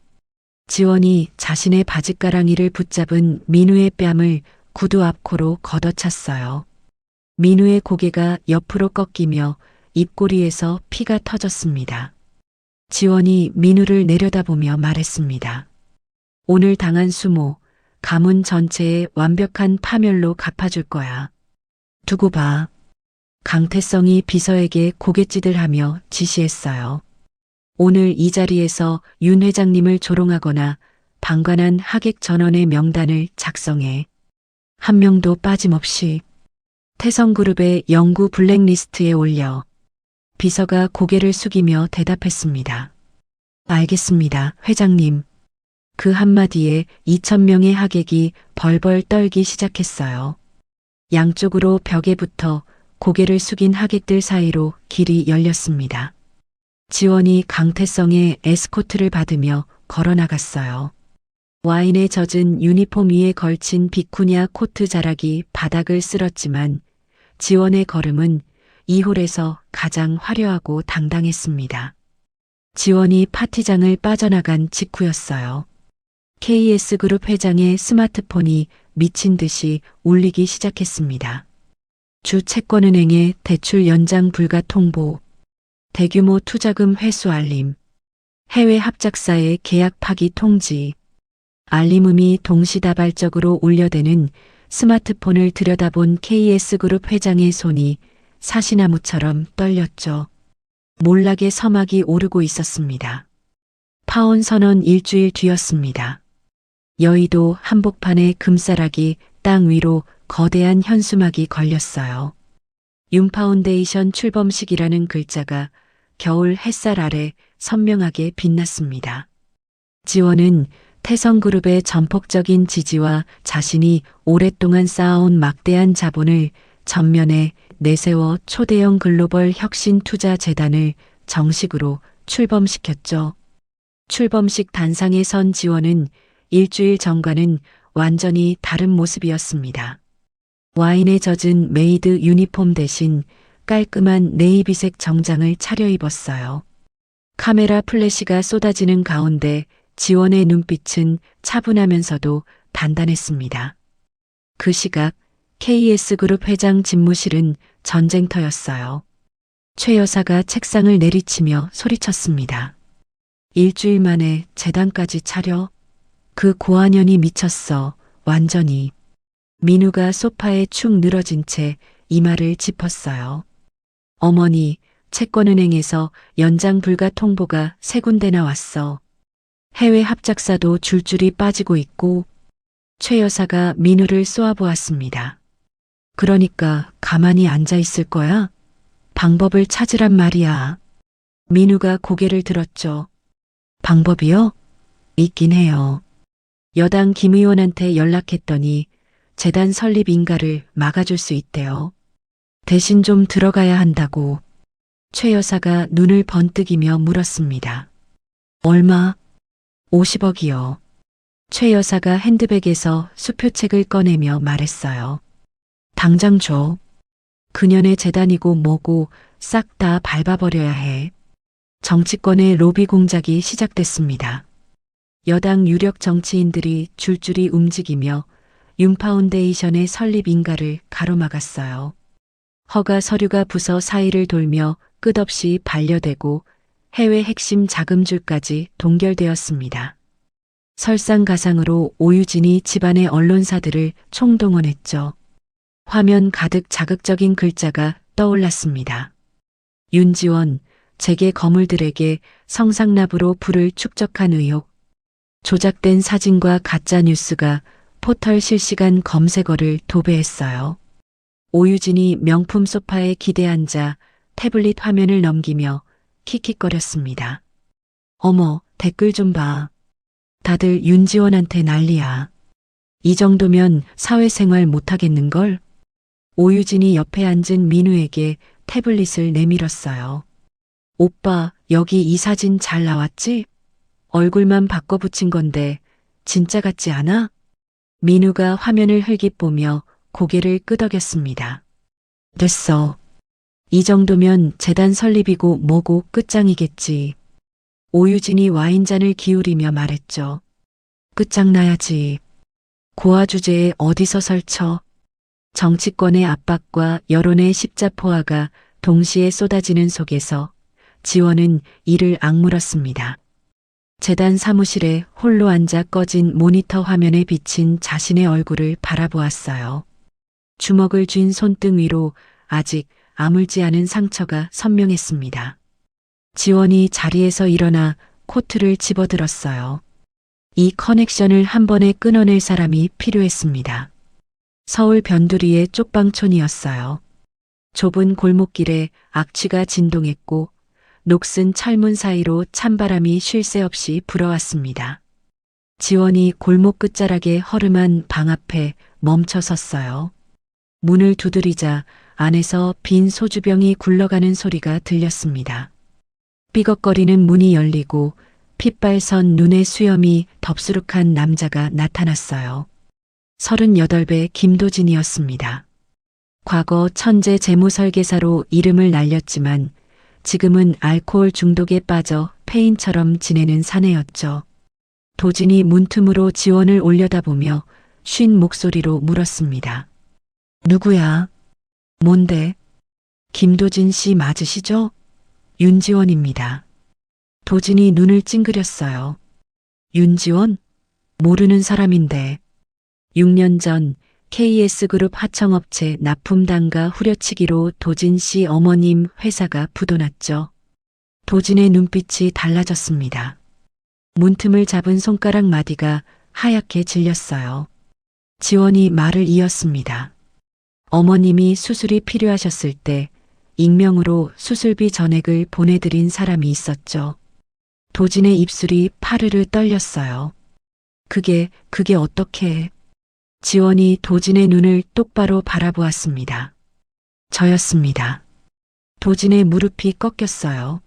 지원이 자신의 바짓가랑이를 붙잡은 민우의 뺨을 구두 앞코로 걷어찼어요. 민우의 고개가 옆으로 꺾이며 입꼬리에서 피가 터졌습니다. 지원이 민우를 내려다보며 말했습니다. 오늘 당한 수모, 가문 전체의 완벽한 파멸로 갚아줄 거야. 두고 봐. 강태성이 비서에게 고갯짓을하며 지시했어요. 오늘 이 자리에서 윤 회장님을 조롱하거나 방관한 하객 전원의 명단을 작성해. 한 명도 빠짐없이 태성그룹의 영구 블랙리스트에 올려. 비서가 고개를 숙이며 대답했습니다. 알겠습니다, 회장님. 그 한마디에 2,000명의 하객이 벌벌 떨기 시작했어요. 양쪽으로 벽에 붙어 고개를 숙인 하객들 사이로 길이 열렸습니다. 지원이 강태성의 에스코트를 받으며 걸어나갔어요. 와인에 젖은 유니폼 위에 걸친 비쿠냐 코트 자락이 바닥을 쓸었지만 지원의 걸음은 이 홀에서 가장 화려하고 당당했습니다. 지원이 파티장을 빠져나간 직후였어요. KS그룹 회장의 스마트폰이 미친 듯이 울리기 시작했습니다. 주 채권은행의 대출 연장 불가 통보, 대규모 투자금 회수 알림, 해외 합작사의 계약 파기 통지, 알림음이 동시다발적으로 울려대는 스마트폰을 들여다본 KS그룹 회장의 손이 사시나무처럼 떨렸죠. 몰락의 서막이 오르고 있었습니다. 파혼 선언 일주일 뒤였습니다. 여의도 한복판의 금싸라기 땅 위로 거대한 현수막이 걸렸어요. 윤파운데이션 출범식이라는 글자가 겨울 햇살 아래 선명하게 빛났습니다. 지원은 태성그룹의 전폭적인 지지와 자신이 오랫동안 쌓아온 막대한 자본을 전면에 내세워 초대형 글로벌 혁신투자재단을 정식으로 출범시켰죠. 출범식 단상에 선 지원은 일주일 전과는 완전히 다른 모습이었습니다. 와인에 젖은 메이드 유니폼 대신 깔끔한 네이비색 정장을 차려입었어요. 카메라 플래시가 쏟아지는 가운데 지원의 눈빛은 차분하면서도 단단했습니다. 그 시각 KS그룹 회장 집무실은 전쟁터였어요. 최 여사가 책상을 내리치며 소리쳤습니다. 일주일 만에 재단까지 차려? 그 고아년이 미쳤어, 완전히. 민우가 소파에 축 늘어진 채 이마를 짚었어요. 어머니, 채권은행에서 연장 불가 통보가 3군데나 왔어. 해외 합작사도 줄줄이 빠지고 있고. 최 여사가 민우를 쏘아보았습니다. 그러니까 가만히 앉아 있을 거야? 방법을 찾으란 말이야. 민우가 고개를 들었죠. 방법이요? 있긴 해요. 여당 김 의원한테 연락했더니 재단 설립 인가를 막아줄 수 있대요. 대신 좀 들어가야 한다고. 최 여사가 눈을 번뜩이며 물었습니다. 얼마? 50억이요. 최 여사가 핸드백에서 수표책을 꺼내며 말했어요. 당장 줘. 그년의 재단이고 뭐고 싹 다 밟아버려야 해. 정치권의 로비 공작이 시작됐습니다. 여당 유력 정치인들이 줄줄이 움직이며 윤파운데이션의 설립 인가를 가로막았어요. 허가 서류가 부서 사이를 돌며 끝없이 반려되고 해외 핵심 자금줄까지 동결되었습니다. 설상가상으로 오유진이 집안의 언론사들을 총동원했죠. 화면 가득 자극적인 글자가 떠올랐습니다. 윤지원, 재계 거물들에게 성상납으로 부를 축적한 의혹. 조작된 사진과 가짜 뉴스가 포털 실시간 검색어를 도배했어요. 오유진이 명품 소파에 기대 앉아 태블릿 화면을 넘기며 킥킥거렸습니다. 어머, 댓글 좀 봐. 다들 윤지원한테 난리야. 이 정도면 사회생활 못하겠는걸? 오유진이 옆에 앉은 민우에게 태블릿을 내밀었어요. 오빠, 여기 이 사진 잘 나왔지? 얼굴만 바꿔 붙인 건데 진짜 같지 않아? 민우가 화면을 흘깃보며 고개를 끄덕였습니다. 됐어. 이 정도면 재단 설립이고 뭐고 끝장이겠지. 오유진이 와인잔을 기울이며 말했죠. 끝장나야지. 고아 주제에 어디서 설쳐. 정치권의 압박과 여론의 십자포화가 동시에 쏟아지는 속에서 지원은 이를 악물었습니다. 재단 사무실에 홀로 앉아 꺼진 모니터 화면에 비친 자신의 얼굴을 바라보았어요. 주먹을 쥔 손등 위로 아직 아물지 않은 상처가 선명했습니다. 지원이 자리에서 일어나 코트를 집어들었어요. 이 커넥션을 한 번에 끊어낼 사람이 필요했습니다. 서울 변두리의 쪽방촌이었어요. 좁은 골목길에 악취가 진동했고 녹슨 철문 사이로 찬바람이 쉴 새 없이 불어왔습니다. 지원이 골목 끝자락에 허름한 방 앞에 멈춰 섰어요. 문을 두드리자 안에서 빈 소주병이 굴러가는 소리가 들렸습니다. 삐걱거리는 문이 열리고 핏발선 눈의 수염이 덥수룩한 남자가 나타났어요. 38배 김도진이었습니다. 과거 천재 재무설계사로 이름을 날렸지만 지금은 알코올 중독에 빠져 폐인처럼 지내는 사내였죠. 도진이 문틈으로 지원을 올려다보며 쉰 목소리로 물었습니다. 누구야? 뭔데? 김도진 씨 맞으시죠? 윤지원입니다. 도진이 눈을 찡그렸어요. 윤지원? 모르는 사람인데. 6년 전 KS그룹 하청업체 납품단가 후려치기로 도진 씨 어머님 회사가 부도났죠. 도진의 눈빛이 달라졌습니다. 문틈을 잡은 손가락 마디가 하얗게 질렸어요. 지원이 말을 이었습니다. 어머님이 수술이 필요하셨을 때 익명으로 수술비 전액을 보내드린 사람이 있었죠. 도진의 입술이 파르르 떨렸어요. 그게 어떻게... 지원이 도진의 눈을 똑바로 바라보았습니다. 저였습니다. 도진의 무릎이 꺾였어요.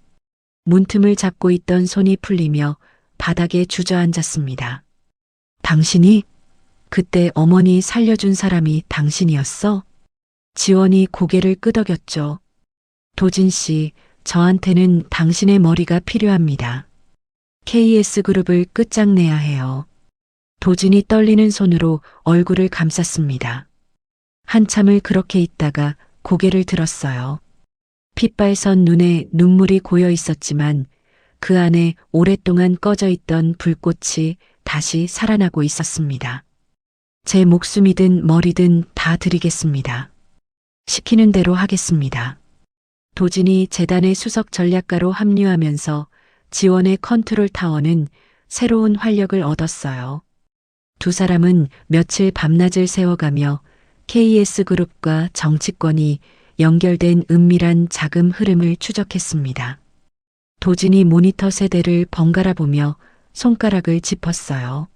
문틈을 잡고 있던 손이 풀리며 바닥에 주저앉았습니다. 당신이? 그때 어머니 살려준 사람이 당신이었어? 지원이 고개를 끄덕였죠. 도진 씨, 저한테는 당신의 머리가 필요합니다. KS그룹을 끝장내야 해요. 도진이 떨리는 손으로 얼굴을 감쌌습니다. 한참을 그렇게 있다가 고개를 들었어요. 핏발선 눈에 눈물이 고여 있었지만 그 안에 오랫동안 꺼져 있던 불꽃이 다시 살아나고 있었습니다. 제 목숨이든 머리든 다 드리겠습니다. 시키는 대로 하겠습니다. 도진이 재단의 수석 전략가로 합류하면서 지원의 컨트롤 타워는 새로운 활력을 얻었어요. 두 사람은 며칠 밤낮을 세워가며 KS그룹과 정치권이 연결된 은밀한 자금 흐름을 추적했습니다. 도진이 모니터 세대를 번갈아 보며 손가락을 짚었어요.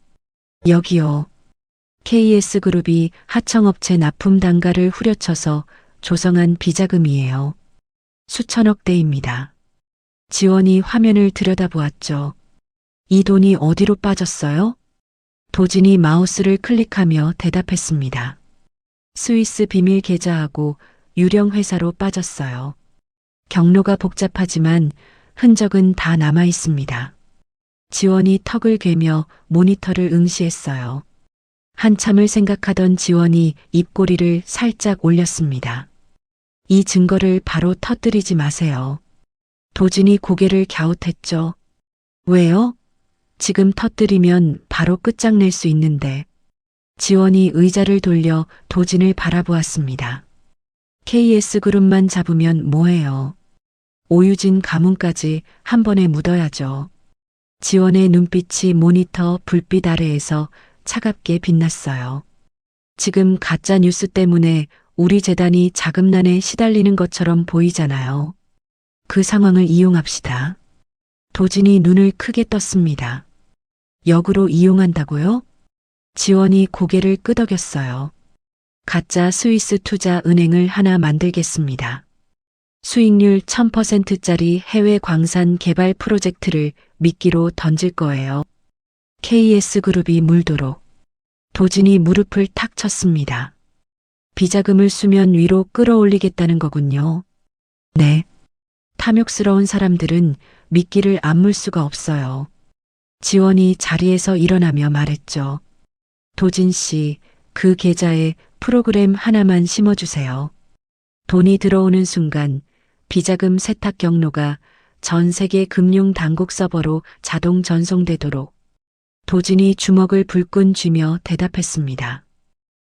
여기요. KS그룹이 하청업체 납품 단가를 후려쳐서 조성한 비자금이에요. 수천억 대입니다. 지원이 화면을 들여다보았죠. 이 돈이 어디로 빠졌어요? 도진이 마우스를 클릭하며 대답했습니다. 스위스 비밀 계좌하고 유령 회사로 빠졌어요. 경로가 복잡하지만 흔적은 다 남아 있습니다. 지원이 턱을 괴며 모니터를 응시했어요. 한참을 생각하던 지원이 입꼬리를 살짝 올렸습니다. 이 증거를 바로 터뜨리지 마세요. 도진이 고개를 갸웃했죠. 왜요? 지금 터뜨리면 바로 끝장낼 수 있는데. 지원이 의자를 돌려 도진을 바라보았습니다. KS그룹만 잡으면 뭐해요. 오유진 가문까지 한 번에 묻어야죠. 지원의 눈빛이 모니터 불빛 아래에서 차갑게 빛났어요. 지금 가짜 뉴스 때문에 우리 재단이 자금난에 시달리는 것처럼 보이잖아요. 그 상황을 이용합시다. 도진이 눈을 크게 떴습니다. 역으로 이용한다고요? 지원이 고개를 끄덕였어요. 가짜 스위스 투자 은행을 하나 만들겠습니다. 수익률 1000%짜리 해외 광산 개발 프로젝트를 미끼로 던질 거예요. KS그룹이 물도록 도진이 무릎을 탁 쳤습니다. 비자금을 수면 위로 끌어올리겠다는 거군요. 네. 탐욕스러운 사람들은 미끼를 안 물 수가 없어요. 지원이 자리에서 일어나며 말했죠. 도진 씨, 그 계좌에 프로그램 하나만 심어주세요. 돈이 들어오는 순간 비자금 세탁 경로가 전 세계 금융 당국 서버로 자동 전송되도록 도진이 주먹을 불끈 쥐며 대답했습니다.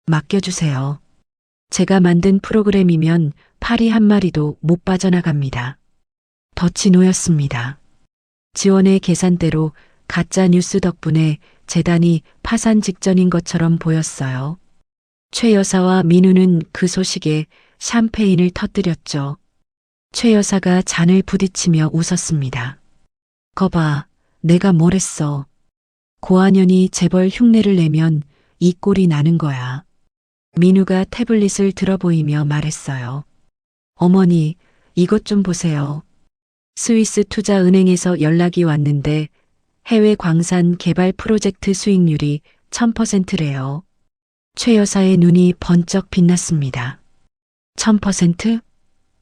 맡겨주세요. 제가 만든 프로그램이면 파리 한 마리도 못 빠져나갑니다. 덫이 놓였습니다. 지원의 계산대로 가짜 뉴스 덕분에 재단이 파산 직전인 것처럼 보였어요. 최 여사와 민우는 그 소식에 샴페인을 터뜨렸죠. 최 여사가 잔을 부딪히며 웃었습니다. 거봐, 내가 뭘 했어. 고한연이 재벌 흉내를 내면 이 꼴이 나는 거야. 민우가 태블릿을 들어보이며 말했어요. 어머니, 이것 좀 보세요. 스위스 투자은행에서 연락이 왔는데 해외 광산 개발 프로젝트 수익률이 1000%래요. 최 여사의 눈이 번쩍 빛났습니다. 1000%?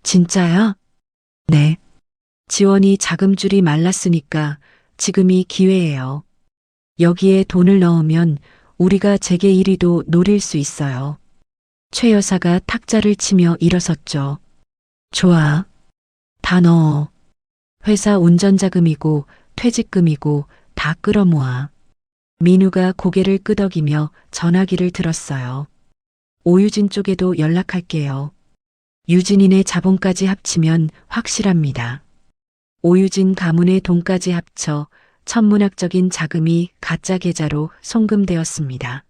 진짜야? 네. 지원이 자금줄이 말랐으니까 지금이 기회예요. 여기에 돈을 넣으면 우리가 재계 1위도 노릴 수 있어요. 최 여사가 탁자를 치며 일어섰죠. 좋아. 다 넣어. 회사 운전자금이고 퇴직금이고 다 끌어모아. 민우가 고개를 끄덕이며 전화기를 들었어요. 오유진 쪽에도 연락할게요. 유진이네 자본까지 합치면 확실합니다. 오유진 가문의 돈까지 합쳐 천문학적인 자금이 가짜 계좌로 송금되었습니다.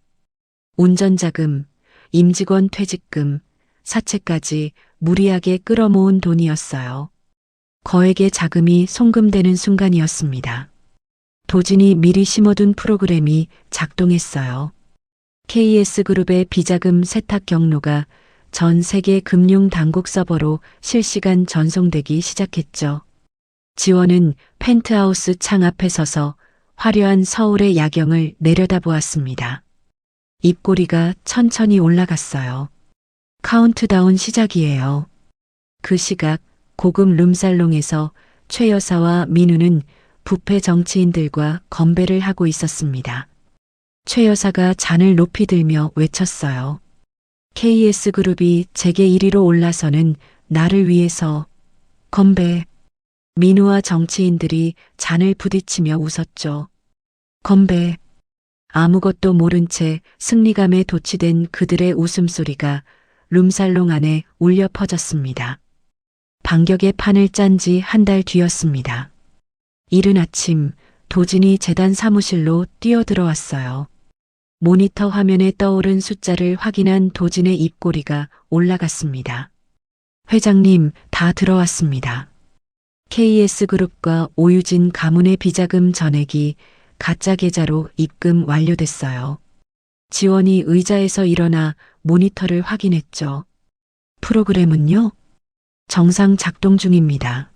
운전자금, 임직원 퇴직금, 사채까지 무리하게 끌어모은 돈이었어요. 거액의 자금이 송금되는 순간이었습니다. 도진이 미리 심어둔 프로그램이 작동했어요. KS그룹의 비자금 세탁 경로가 전 세계 금융 당국 서버로 실시간 전송되기 시작했죠. 지원은 펜트하우스 창 앞에 서서 화려한 서울의 야경을 내려다보았습니다. 입꼬리가 천천히 올라갔어요. 카운트다운 시작이에요. 그 시각 고급 룸살롱에서 최 여사와 민우는 부패 정치인들과 건배를 하고 있었습니다. 최 여사가 잔을 높이 들며 외쳤어요. KS그룹이 재계 1위로 올라서는 나를 위해서 건배. 민우와 정치인들이 잔을 부딪히며 웃었죠. 건배. 아무것도 모른 채 승리감에 도취된 그들의 웃음소리가 룸살롱 안에 울려 퍼졌습니다. 반격의 판을 짠 지 한 달 뒤였습니다. 이른 아침 도진이 재단 사무실로 뛰어들어왔어요. 모니터 화면에 떠오른 숫자를 확인한 도진의 입꼬리가 올라갔습니다. 회장님, 다 들어왔습니다. KS그룹과 오유진 가문의 비자금 전액이 가짜 계좌로 입금 완료됐어요. 지원이 의자에서 일어나 모니터를 확인했죠. 프로그램은요? 정상 작동 중입니다.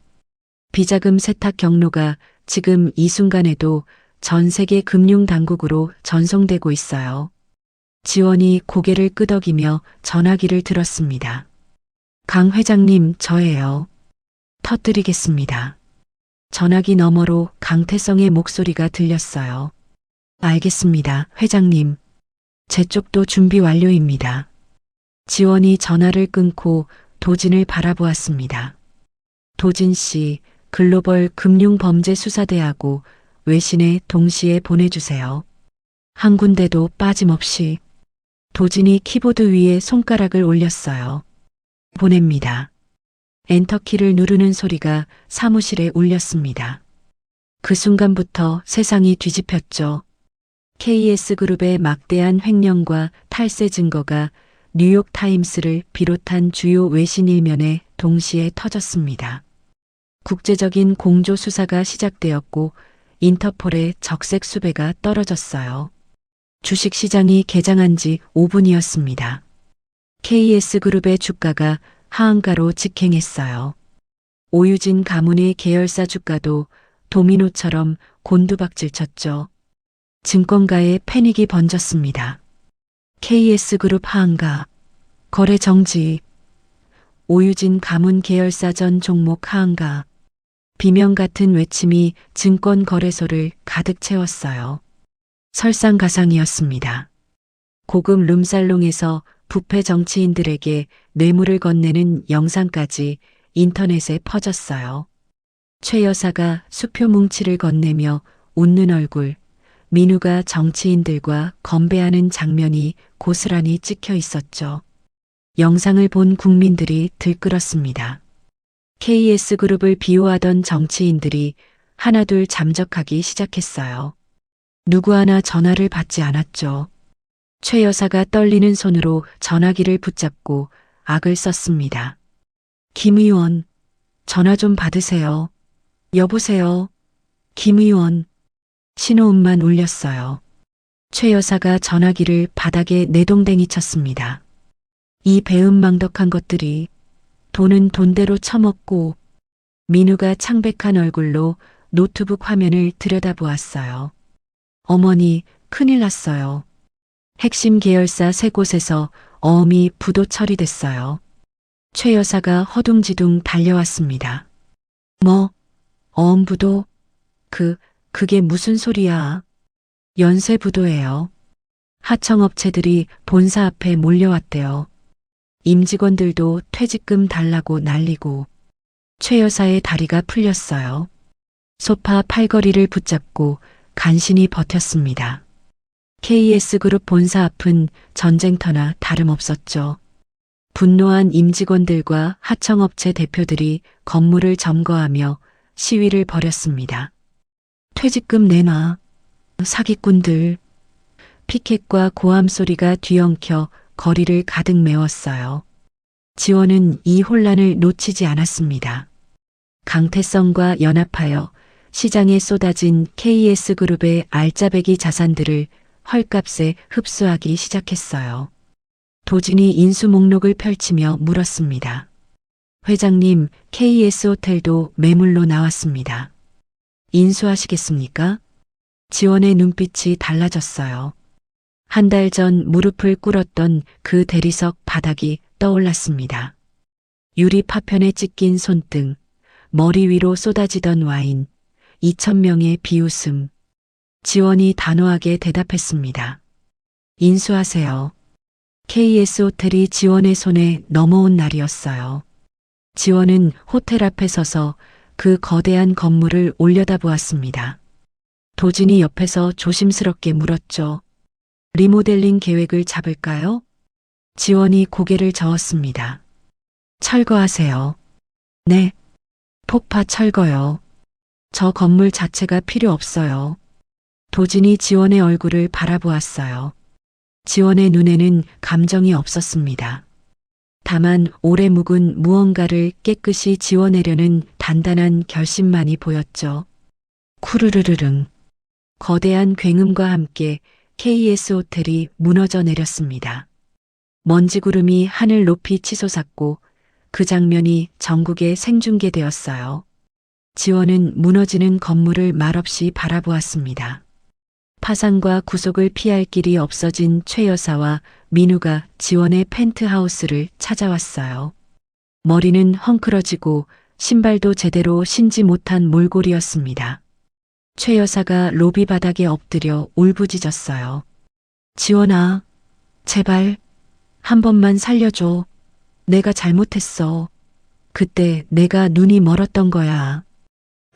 비자금 세탁 경로가 지금 이 순간에도 전 세계 금융 당국으로 전송되고 있어요. 지원이 고개를 끄덕이며 전화기를 들었습니다. 강 회장님, 저예요. 터뜨리겠습니다. 전화기 너머로 강태성의 목소리가 들렸어요. 알겠습니다, 회장님. 제 쪽도 준비 완료입니다. 지원이 전화를 끊고 도진을 바라보았습니다. 도진 씨, 글로벌 금융범죄수사대하고 외신에 동시에 보내주세요. 한 군데도 빠짐없이. 도진이 키보드 위에 손가락을 올렸어요. 보냅니다. 엔터키를 누르는 소리가 사무실에 울렸습니다. 그 순간부터 세상이 뒤집혔죠. KS그룹의 막대한 횡령과 탈세 증거가 뉴욕타임스를 비롯한 주요 외신 일면에 동시에 터졌습니다. 국제적인 공조 수사가 시작되었고 인터폴의 적색 수배가 떨어졌어요. 주식시장이 개장한 지 5분이었습니다. KS그룹의 주가가 하한가로 직행했어요. 오유진 가문의 계열사 주가도 도미노처럼 곤두박질 쳤죠. 증권가에 패닉이 번졌습니다. KS그룹 하한가, 거래 정지, 오유진 가문 계열사 전 종목 하한가, 비명 같은 외침이 증권거래소를 가득 채웠어요. 설상가상이었습니다. 고급 룸살롱에서 부패 정치인들에게 뇌물을 건네는 영상까지 인터넷에 퍼졌어요. 최 여사가 수표 뭉치를 건네며 웃는 얼굴, 민우가 정치인들과 건배하는 장면이 고스란히 찍혀 있었죠. 영상을 본 국민들이 들끓었습니다. KS그룹을 비호하던 정치인들이 하나둘 잠적하기 시작했어요. 누구 하나 전화를 받지 않았죠. 최 여사가 떨리는 손으로 전화기를 붙잡고 악을 썼습니다. 김 의원, 전화 좀 받으세요. 여보세요. 김 의원. 신호음만 울렸어요. 최 여사가 전화기를 바닥에 내동댕이 쳤습니다. 이 배은망덕한 것들이 돈은 돈대로 처먹고. 민우가 창백한 얼굴로 노트북 화면을 들여다보았어요. 어머니, 큰일 났어요. 핵심 계열사 3곳에서 어음이 부도 처리됐어요. 최 여사가 허둥지둥 달려왔습니다. 뭐? 어음부도? 그게 무슨 소리야? 연쇄부도예요. 하청업체들이 본사 앞에 몰려왔대요. 임직원들도 퇴직금 달라고 난리고. 최 여사의 다리가 풀렸어요. 소파 팔걸이를 붙잡고 간신히 버텼습니다. KS그룹 본사 앞은 전쟁터나 다름없었죠. 분노한 임직원들과 하청업체 대표들이 건물을 점거하며 시위를 벌였습니다. 퇴직금 내놔. 사기꾼들. 피켓과 고함 소리가 뒤엉켜 거리를 가득 메웠어요. 지원은 이 혼란을 놓치지 않았습니다. 강태성과 연합하여 시장에 쏟아진 KS그룹의 알짜배기 자산들을 헐값에 흡수하기 시작했어요. 도진이 인수 목록을 펼치며 물었습니다. 회장님, KS호텔도 매물로 나왔습니다. 인수하시겠습니까? 지원의 눈빛이 달라졌어요. 한 달 전 무릎을 꿇었던 그 대리석 바닥이 떠올랐습니다. 유리 파편에 찢긴 손등, 머리 위로 쏟아지던 와인, 2,000명의 비웃음. 지원이 단호하게 대답했습니다. 인수하세요. KS호텔이 지원의 손에 넘어온 날이었어요. 지원은 호텔 앞에 서서 그 거대한 건물을 올려다보았습니다. 도진이 옆에서 조심스럽게 물었죠. 리모델링 계획을 잡을까요? 지원이 고개를 저었습니다. 철거하세요. 네. 폭파 철거요. 저 건물 자체가 필요 없어요. 도진이 지원의 얼굴을 바라보았어요. 지원의 눈에는 감정이 없었습니다. 다만 오래 묵은 무언가를 깨끗이 지워내려는 단단한 결심만이 보였죠. 쿠르르르릉. 거대한 굉음과 함께 KS호텔이 무너져 내렸습니다. 먼지구름이 하늘 높이 치솟았고 그 장면이 전국에 생중계되었어요. 지원은 무너지는 건물을 말없이 바라보았습니다. 파산과 구속을 피할 길이 없어진 최 여사와 민우가 지원의 펜트하우스를 찾아왔어요. 머리는 헝클어지고 신발도 제대로 신지 못한 몰골이었습니다. 최 여사가 로비 바닥에 엎드려 울부짖었어요. 지원아, 제발 한 번만 살려줘. 내가 잘못했어. 그때 내가 눈이 멀었던 거야.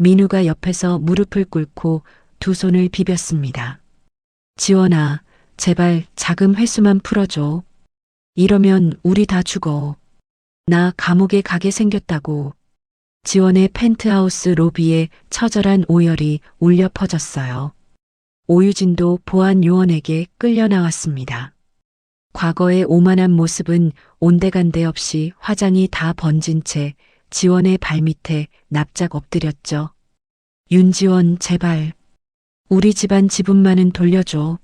민우가 옆에서 무릎을 꿇고 두 손을 비볐습니다. 지원아, 제발 자금 회수만 풀어줘. 이러면 우리 다 죽어. 나 감옥에 가게 생겼다고. 지원의 펜트하우스 로비에 처절한 오열이 울려 퍼졌어요. 오유진도 보안 요원에게 끌려 나왔습니다. 과거의 오만한 모습은 온데간데 없이 화장이 다 번진 채 지원의 발밑에 납작 엎드렸죠. 윤지원, 제발. 우리 집안 지분만은 돌려줘.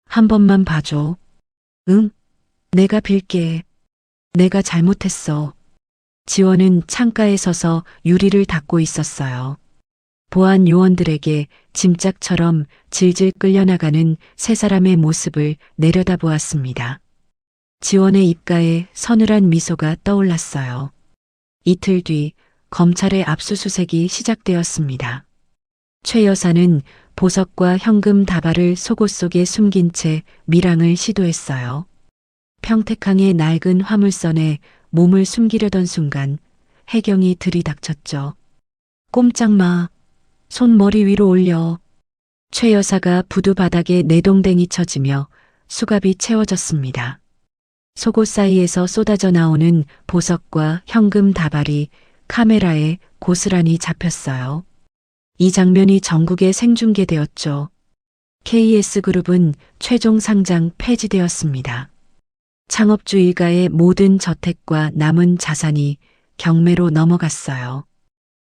한 번만 봐줘. 응? 내가 빌게. 내가 잘못했어. 지원은 창가에 서서 유리를 닦고 있었어요. 보안 요원들에게 짐짝처럼 질질 끌려나가는 세 사람의 모습을 내려다보았습니다. 지원의 입가에 서늘한 미소가 떠올랐어요. 이틀 뒤 검찰의 압수수색이 시작되었습니다. 최 여사는 보석과 현금 다발을 속옷 속에 숨긴 채 밀항을 시도했어요. 평택항의 낡은 화물선에 몸을 숨기려던 순간 혜경이 들이닥쳤죠. 꼼짝 마. 손 머리 위로 올려. 최 여사가 부두 바닥에 내동댕이 쳐지며 수갑이 채워졌습니다. 속옷 사이에서 쏟아져 나오는 보석과 현금 다발이 카메라에 고스란히 잡혔어요. 이 장면이 전국에 생중계되었죠. KS그룹은 최종 상장 폐지되었습니다. 창업주 일가의 모든 저택과 남은 자산이 경매로 넘어갔어요.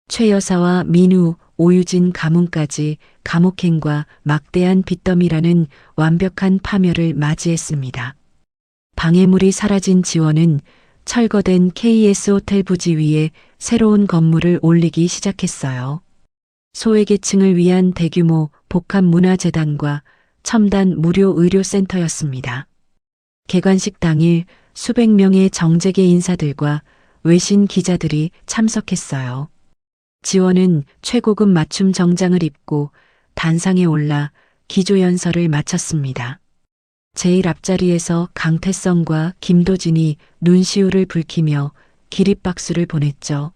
최 여사와 민우, 오유진 가문까지 감옥행과 막대한 빚더미라는 완벽한 파멸을 맞이했습니다. 방해물이 사라진 지원은 철거된 KS 호텔 부지 위에 새로운 건물을 올리기 시작했어요. 소외계층을 위한 대규모 복합문화재단과 첨단 무료 의료센터였습니다. 개관식 당일 수백 명의 정재계 인사들과 외신 기자들이 참석했어요. 지원은 최고급 맞춤 정장을 입고 단상에 올라 기조연설을 마쳤습니다. 제일 앞자리에서 강태성과 김도진이 눈시울을 붉히며 기립박수를 보냈죠.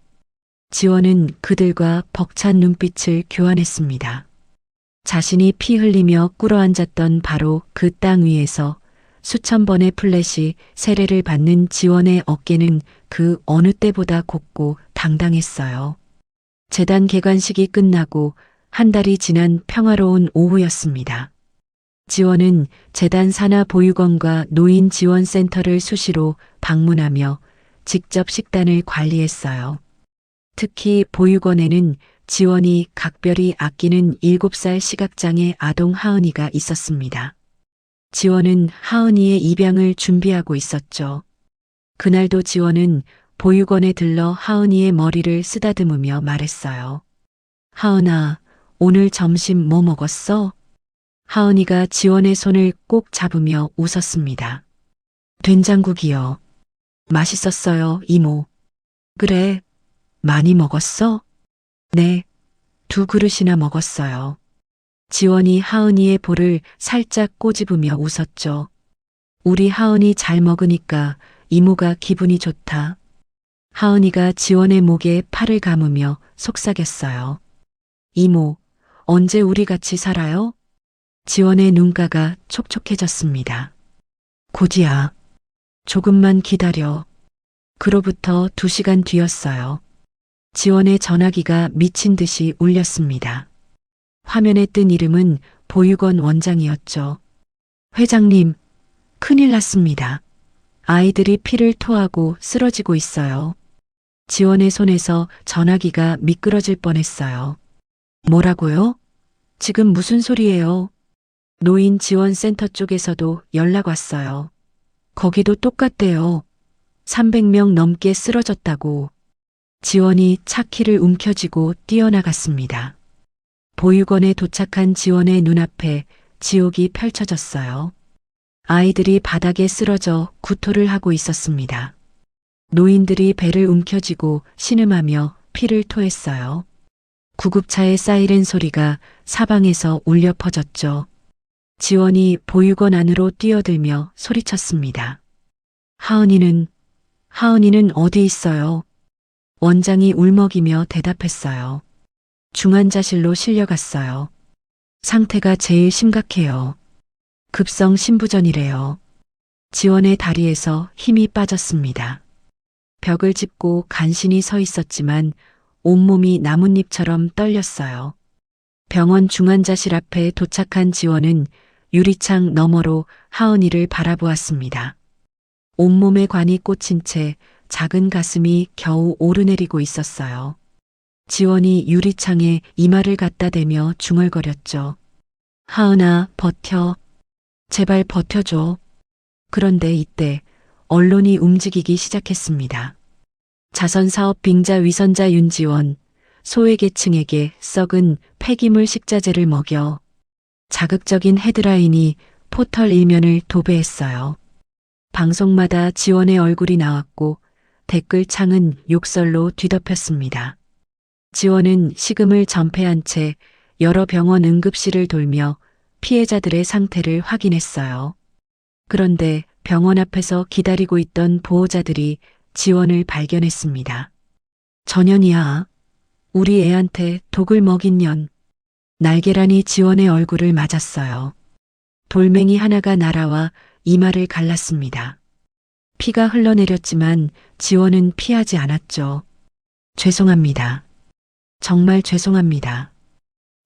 지원은 그들과 벅찬 눈빛을 교환했습니다. 자신이 피 흘리며 꿇어앉았던 바로 그 땅 위에서 수천 번의 플랫이 세례를 받는 지원의 어깨는 그 어느 때보다 곱고 당당했어요. 재단 개관식이 끝나고 한 달이 지난 평화로운 오후였습니다. 지원은 재단 산하 보육원과 노인 지원센터를 수시로 방문하며 직접 식단을 관리했어요. 특히 보육원에는 지원이 각별히 아끼는 7살 시각장애 아동 하은이가 있었습니다. 지원은 하은이의 입양을 준비하고 있었죠. 그날도 지원은 보육원에 들러 하은이의 머리를 쓰다듬으며 말했어요. 하은아, 오늘 점심 뭐 먹었어? 하은이가 지원의 손을 꼭 잡으며 웃었습니다. 된장국이요. 맛있었어요, 이모. 그래, 많이 먹었어? 네, 2그릇이나 먹었어요. 지원이 하은이의 볼을 살짝 꼬집으며 웃었죠. 우리 하은이 잘 먹으니까 이모가 기분이 좋다. 하은이가 지원의 목에 팔을 감으며 속삭였어요. 이모, 언제 우리 같이 살아요? 지원의 눈가가 촉촉해졌습니다. 고지야, 조금만 기다려. 그로부터 2시간 뒤였어요. 지원의 전화기가 미친 듯이 울렸습니다. 화면에 뜬 이름은 보육원 원장이었죠. 회장님, 큰일 났습니다. 아이들이 피를 토하고 쓰러지고 있어요. 지원의 손에서 전화기가 미끄러질 뻔했어요. 뭐라고요? 지금 무슨 소리예요? 노인 지원센터 쪽에서도 연락 왔어요. 거기도 똑같대요. 300명 넘게 쓰러졌다고. 지원이 차 키를 움켜쥐고 뛰어나갔습니다. 보육원에 도착한 지원의 눈앞에 지옥이 펼쳐졌어요. 아이들이 바닥에 쓰러져 구토를 하고 있었습니다. 노인들이 배를 움켜쥐고 신음하며 피를 토했어요. 구급차의 사이렌 소리가 사방에서 울려 퍼졌죠. 지원이 보육원 안으로 뛰어들며 소리쳤습니다. 하은이는 어디 있어요? 원장이 울먹이며 대답했어요. 중환자실로 실려갔어요. 상태가 제일 심각해요. 급성 심부전이래요. 지원의 다리에서 힘이 빠졌습니다. 벽을 짚고 간신히 서 있었지만 온몸이 나뭇잎처럼 떨렸어요. 병원 중환자실 앞에 도착한 지원은 유리창 너머로 하은이를 바라보았습니다. 온몸에 관이 꽂힌 채 작은 가슴이 겨우 오르내리고 있었어요. 지원이 유리창에 이마를 갖다 대며 중얼거렸죠. 하은아, 버텨. 제발 버텨줘. 그런데 이때 언론이 움직이기 시작했습니다. 자선사업 빙자 위선자 윤지원, 소외계층에게 썩은 폐기물 식자재를 먹여 자극적인 헤드라인이 포털 일면을 도배했어요. 방송마다 지원의 얼굴이 나왔고 댓글창은 욕설로 뒤덮였습니다. 지원은 식음을 전폐한 채 여러 병원 응급실을 돌며 피해자들의 상태를 확인했어요. 그런데 병원 앞에서 기다리고 있던 보호자들이 지원을 발견했습니다. 전현이야, 우리 애한테 독을 먹인 년. 날개란이 지원의 얼굴을 맞았어요. 돌멩이 하나가 날아와 이마를 갈랐습니다. 피가 흘러내렸지만 지원은 피하지 않았죠. 죄송합니다. 정말 죄송합니다.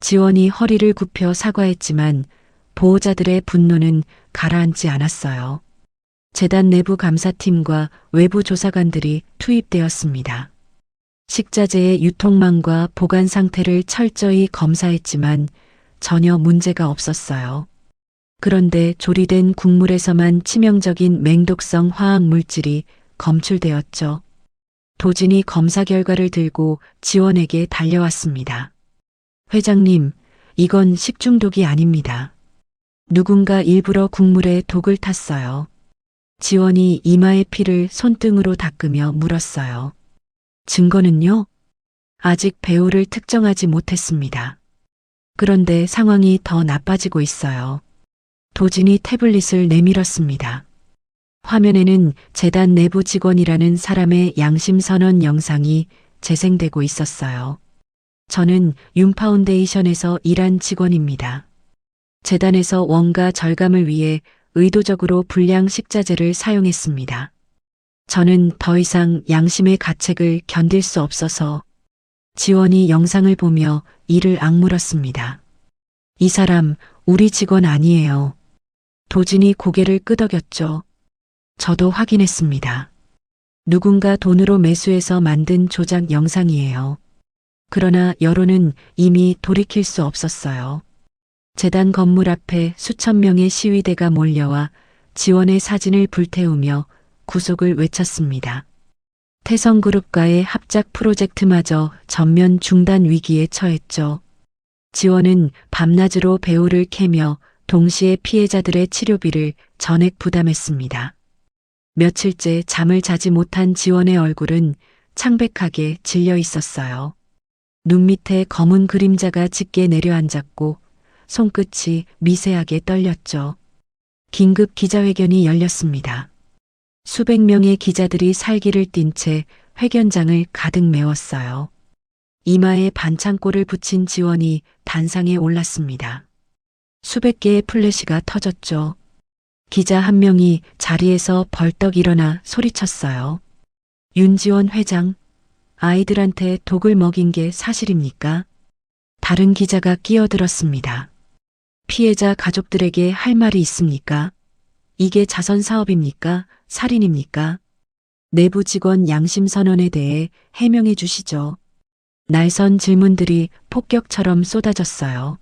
지원이 허리를 굽혀 사과했지만 보호자들의 분노는 가라앉지 않았어요. 재단 내부 감사팀과 외부 조사관들이 투입되었습니다. 식자재의 유통망과 보관 상태를 철저히 검사했지만 전혀 문제가 없었어요. 그런데 조리된 국물에서만 치명적인 맹독성 화학 물질이 검출되었죠. 도진이 검사 결과를 들고 지원에게 달려왔습니다. 회장님, 이건 식중독이 아닙니다. 누군가 일부러 국물에 독을 탔어요. 지원이 이마의 피를 손등으로 닦으며 물었어요. 증거는요? 아직 배우를 특정하지 못했습니다. 그런데 상황이 더 나빠지고 있어요. 도진이 태블릿을 내밀었습니다. 화면에는 재단 내부 직원이라는 사람의 양심 선언 영상이 재생되고 있었어요. 저는 윤파운데이션에서 일한 직원입니다. 재단에서 원가 절감을 위해 의도적으로 불량 식자재를 사용했습니다. 저는 더 이상 양심의 가책을 견딜 수 없어서 지원이 영상을 보며 이를 악물었습니다. 이 사람 우리 직원 아니에요. 도진이 고개를 끄덕였죠. 저도 확인했습니다. 누군가 돈으로 매수해서 만든 조작 영상이에요. 그러나 여론은 이미 돌이킬 수 없었어요. 재단 건물 앞에 수천 명의 시위대가 몰려와 지원의 사진을 불태우며 구속을 외쳤습니다. 태성그룹과의 합작 프로젝트마저 전면 중단 위기에 처했죠. 지원은 밤낮으로 배우를 캐며 동시에 피해자들의 치료비를 전액 부담했습니다. 며칠째 잠을 자지 못한 지원의 얼굴은 창백하게 질려 있었어요. 눈 밑에 검은 그림자가 짙게 내려앉았고 손끝이 미세하게 떨렸죠. 긴급 기자회견이 열렸습니다. 수백 명의 기자들이 살기를 띤 채 회견장을 가득 메웠어요. 이마에 반창고를 붙인 지원이 단상에 올랐습니다. 수백 개의 플래시가 터졌죠. 기자 한 명이 자리에서 벌떡 일어나 소리쳤어요. 윤지원 회장, 아이들한테 독을 먹인 게 사실입니까? 다른 기자가 끼어들었습니다. 피해자 가족들에게 할 말이 있습니까? 이게 자선 사업입니까? 살인입니까? 내부 직원 양심 선언에 대해 해명해 주시죠. 날선 질문들이 폭격처럼 쏟아졌어요.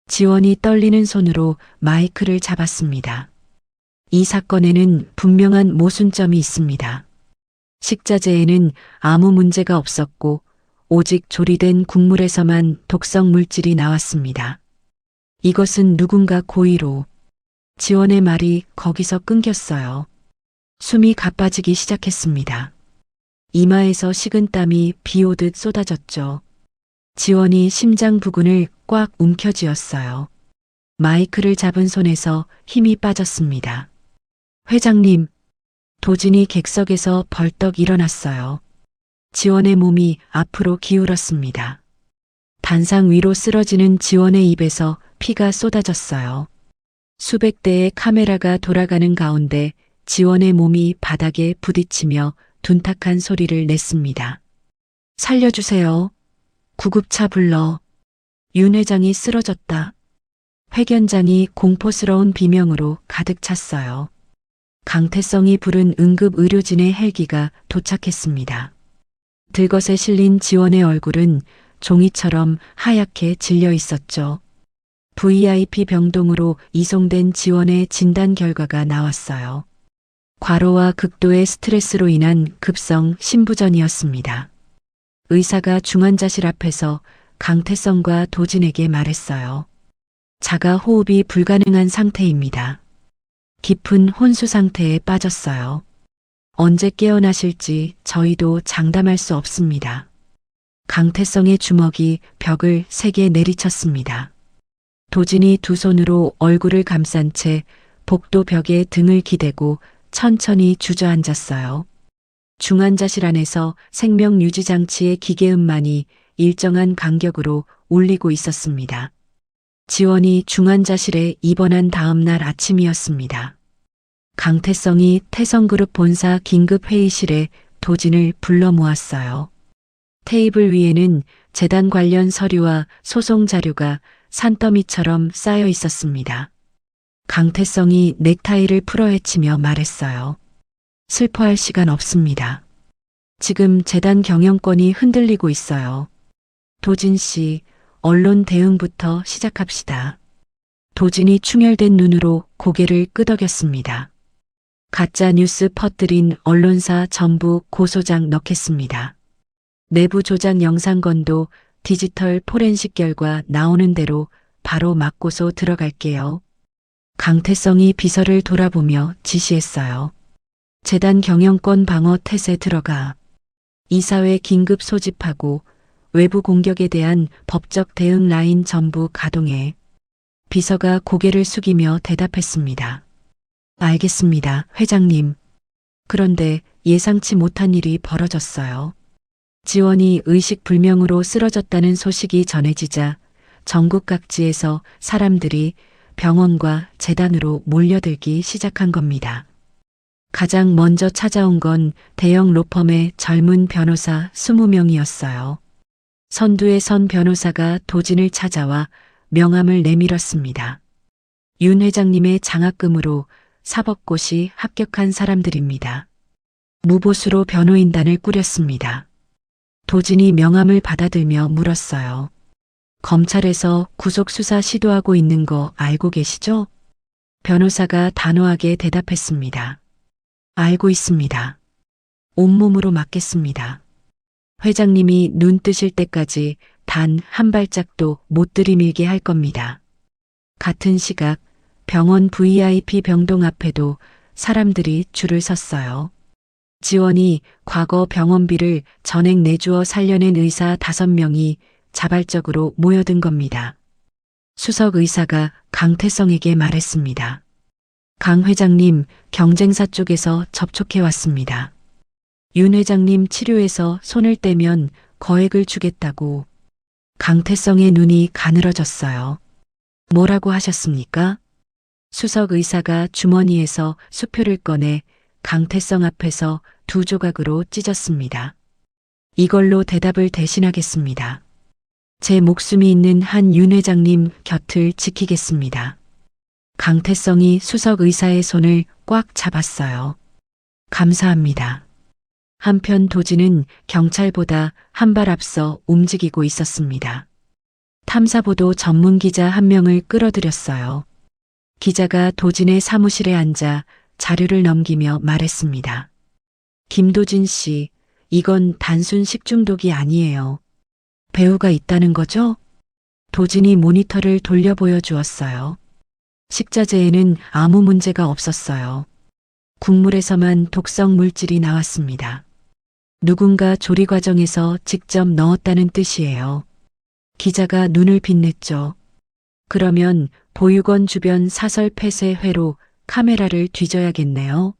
지원이 떨리는 손으로 마이크를 잡았습니다. 이 사건에는 분명한 모순점이 있습니다. 식자재에는 아무 문제가 없었고 오직 조리된 국물에서만 독성 물질이 나왔습니다. 이것은 누군가 고의로. 지원의 말이 거기서 끊겼어요. 숨이 가빠지기 시작했습니다. 이마에서 식은땀이 비 오듯 쏟아졌죠. 지원이 심장 부근을 꽉 움켜쥐었어요. 마이크를 잡은 손에서 힘이 빠졌습니다. 회장님, 도진이 객석에서 벌떡 일어났어요. 지원의 몸이 앞으로 기울었습니다. 단상 위로 쓰러지는 지원의 입에서 피가 쏟아졌어요. 수백 대의 카메라가 돌아가는 가운데 지원의 몸이 바닥에 부딪히며 둔탁한 소리를 냈습니다. 살려주세요. 구급차 불러. 윤 회장이 쓰러졌다. 회견장이 공포스러운 비명으로 가득 찼어요. 강태성이 부른 응급 의료진의 헬기가 도착했습니다. 들것에 실린 지원의 얼굴은 종이처럼 하얗게 질려 있었죠. VIP 병동으로 이송된 지원의 진단 결과가 나왔어요. 과로와 극도의 스트레스로 인한 급성 심부전이었습니다. 의사가 중환자실 앞에서 강태성과 도진에게 말했어요. 자가 호흡이 불가능한 상태입니다. 깊은 혼수 상태에 빠졌어요. 언제 깨어나실지 저희도 장담할 수 없습니다. 강태성의 주먹이 벽을 세게 내리쳤습니다. 도진이 두 손으로 얼굴을 감싼 채 복도 벽에 등을 기대고 천천히 주저앉았어요. 중환자실 안에서 생명유지장치의 기계음만이 일정한 간격으로 울리고 있었습니다. 지원이 중환자실에 입원한 다음 날 아침이었습니다. 강태성이 태성그룹 본사 긴급회의실에 도진을 불러 모았어요. 테이블 위에는 재단 관련 서류와 소송 자료가 산더미처럼 쌓여 있었습니다. 강태성이 넥타이를 풀어헤치며 말했어요. 슬퍼할 시간 없습니다. 지금 재단 경영권이 흔들리고 있어요. 도진 씨, 언론 대응부터 시작합시다. 도진이 충혈된 눈으로 고개를 끄덕였습니다. 가짜 뉴스 퍼뜨린 언론사 전부 고소장 넣겠습니다. 내부 조작 영상건도 디지털 포렌식 결과 나오는 대로 바로 맞고서 들어갈게요. 강태성이 비서를 돌아보며 지시했어요. 재단 경영권 방어 태세 들어가. 이사회 긴급 소집하고 외부 공격에 대한 법적 대응 라인 전부 가동해. 비서가 고개를 숙이며 대답했습니다. 알겠습니다, 회장님. 그런데 예상치 못한 일이 벌어졌어요. 지원이 의식불명으로 쓰러졌다는 소식이 전해지자 전국 각지에서 사람들이 병원과 재단으로 몰려들기 시작한 겁니다. 가장 먼저 찾아온 건 대형 로펌의 젊은 변호사 20명이었어요. 선두에 선 변호사가 도진을 찾아와 명함을 내밀었습니다. 윤 회장님의 장학금으로 사법고시 합격한 사람들입니다. 무보수로 변호인단을 꾸렸습니다. 도진이 명함을 받아들며 물었어요. 검찰에서 구속수사 시도하고 있는 거 알고 계시죠? 변호사가 단호하게 대답했습니다. 알고 있습니다. 온몸으로 맡겠습니다. 회장님이 눈 뜨실 때까지 단 한 발짝도 못 들이밀게 할 겁니다. 같은 시각 병원 VIP 병동 앞에도 사람들이 줄을 섰어요. 지원이 과거 병원비를 전액 내주어 살려낸 의사 5명이 자발적으로 모여든 겁니다. 수석 의사가 강태성에게 말했습니다. 강 회장님, 경쟁사 쪽에서 접촉해 왔습니다. 윤 회장님 치료에서 손을 떼면 거액을 주겠다고. 강태성의 눈이 가늘어졌어요. 뭐라고 하셨습니까? 수석 의사가 주머니에서 수표를 꺼내 강태성 앞에서 2조각으로 찢었습니다. 이걸로 대답을 대신하겠습니다. 제 목숨이 있는 한 윤 회장님 곁을 지키겠습니다. 강태성이 수석 의사의 손을 꽉 잡았어요. 감사합니다. 한편 도진은 경찰보다 한 발 앞서 움직이고 있었습니다. 탐사보도 전문 기자 한 명을 끌어들였어요. 기자가 도진의 사무실에 앉아 자료를 넘기며 말했습니다. 김도진 씨, 이건 단순 식중독이 아니에요. 배우가 있다는 거죠? 도진이 모니터를 돌려 보여주었어요. 식자재에는 아무 문제가 없었어요. 국물에서만 독성 물질이 나왔습니다. 누군가 조리 과정에서 직접 넣었다는 뜻이에요. 기자가 눈을 빛냈죠. 그러면 보육원 주변 사설 폐쇄 회로 카메라를 뒤져야겠네요.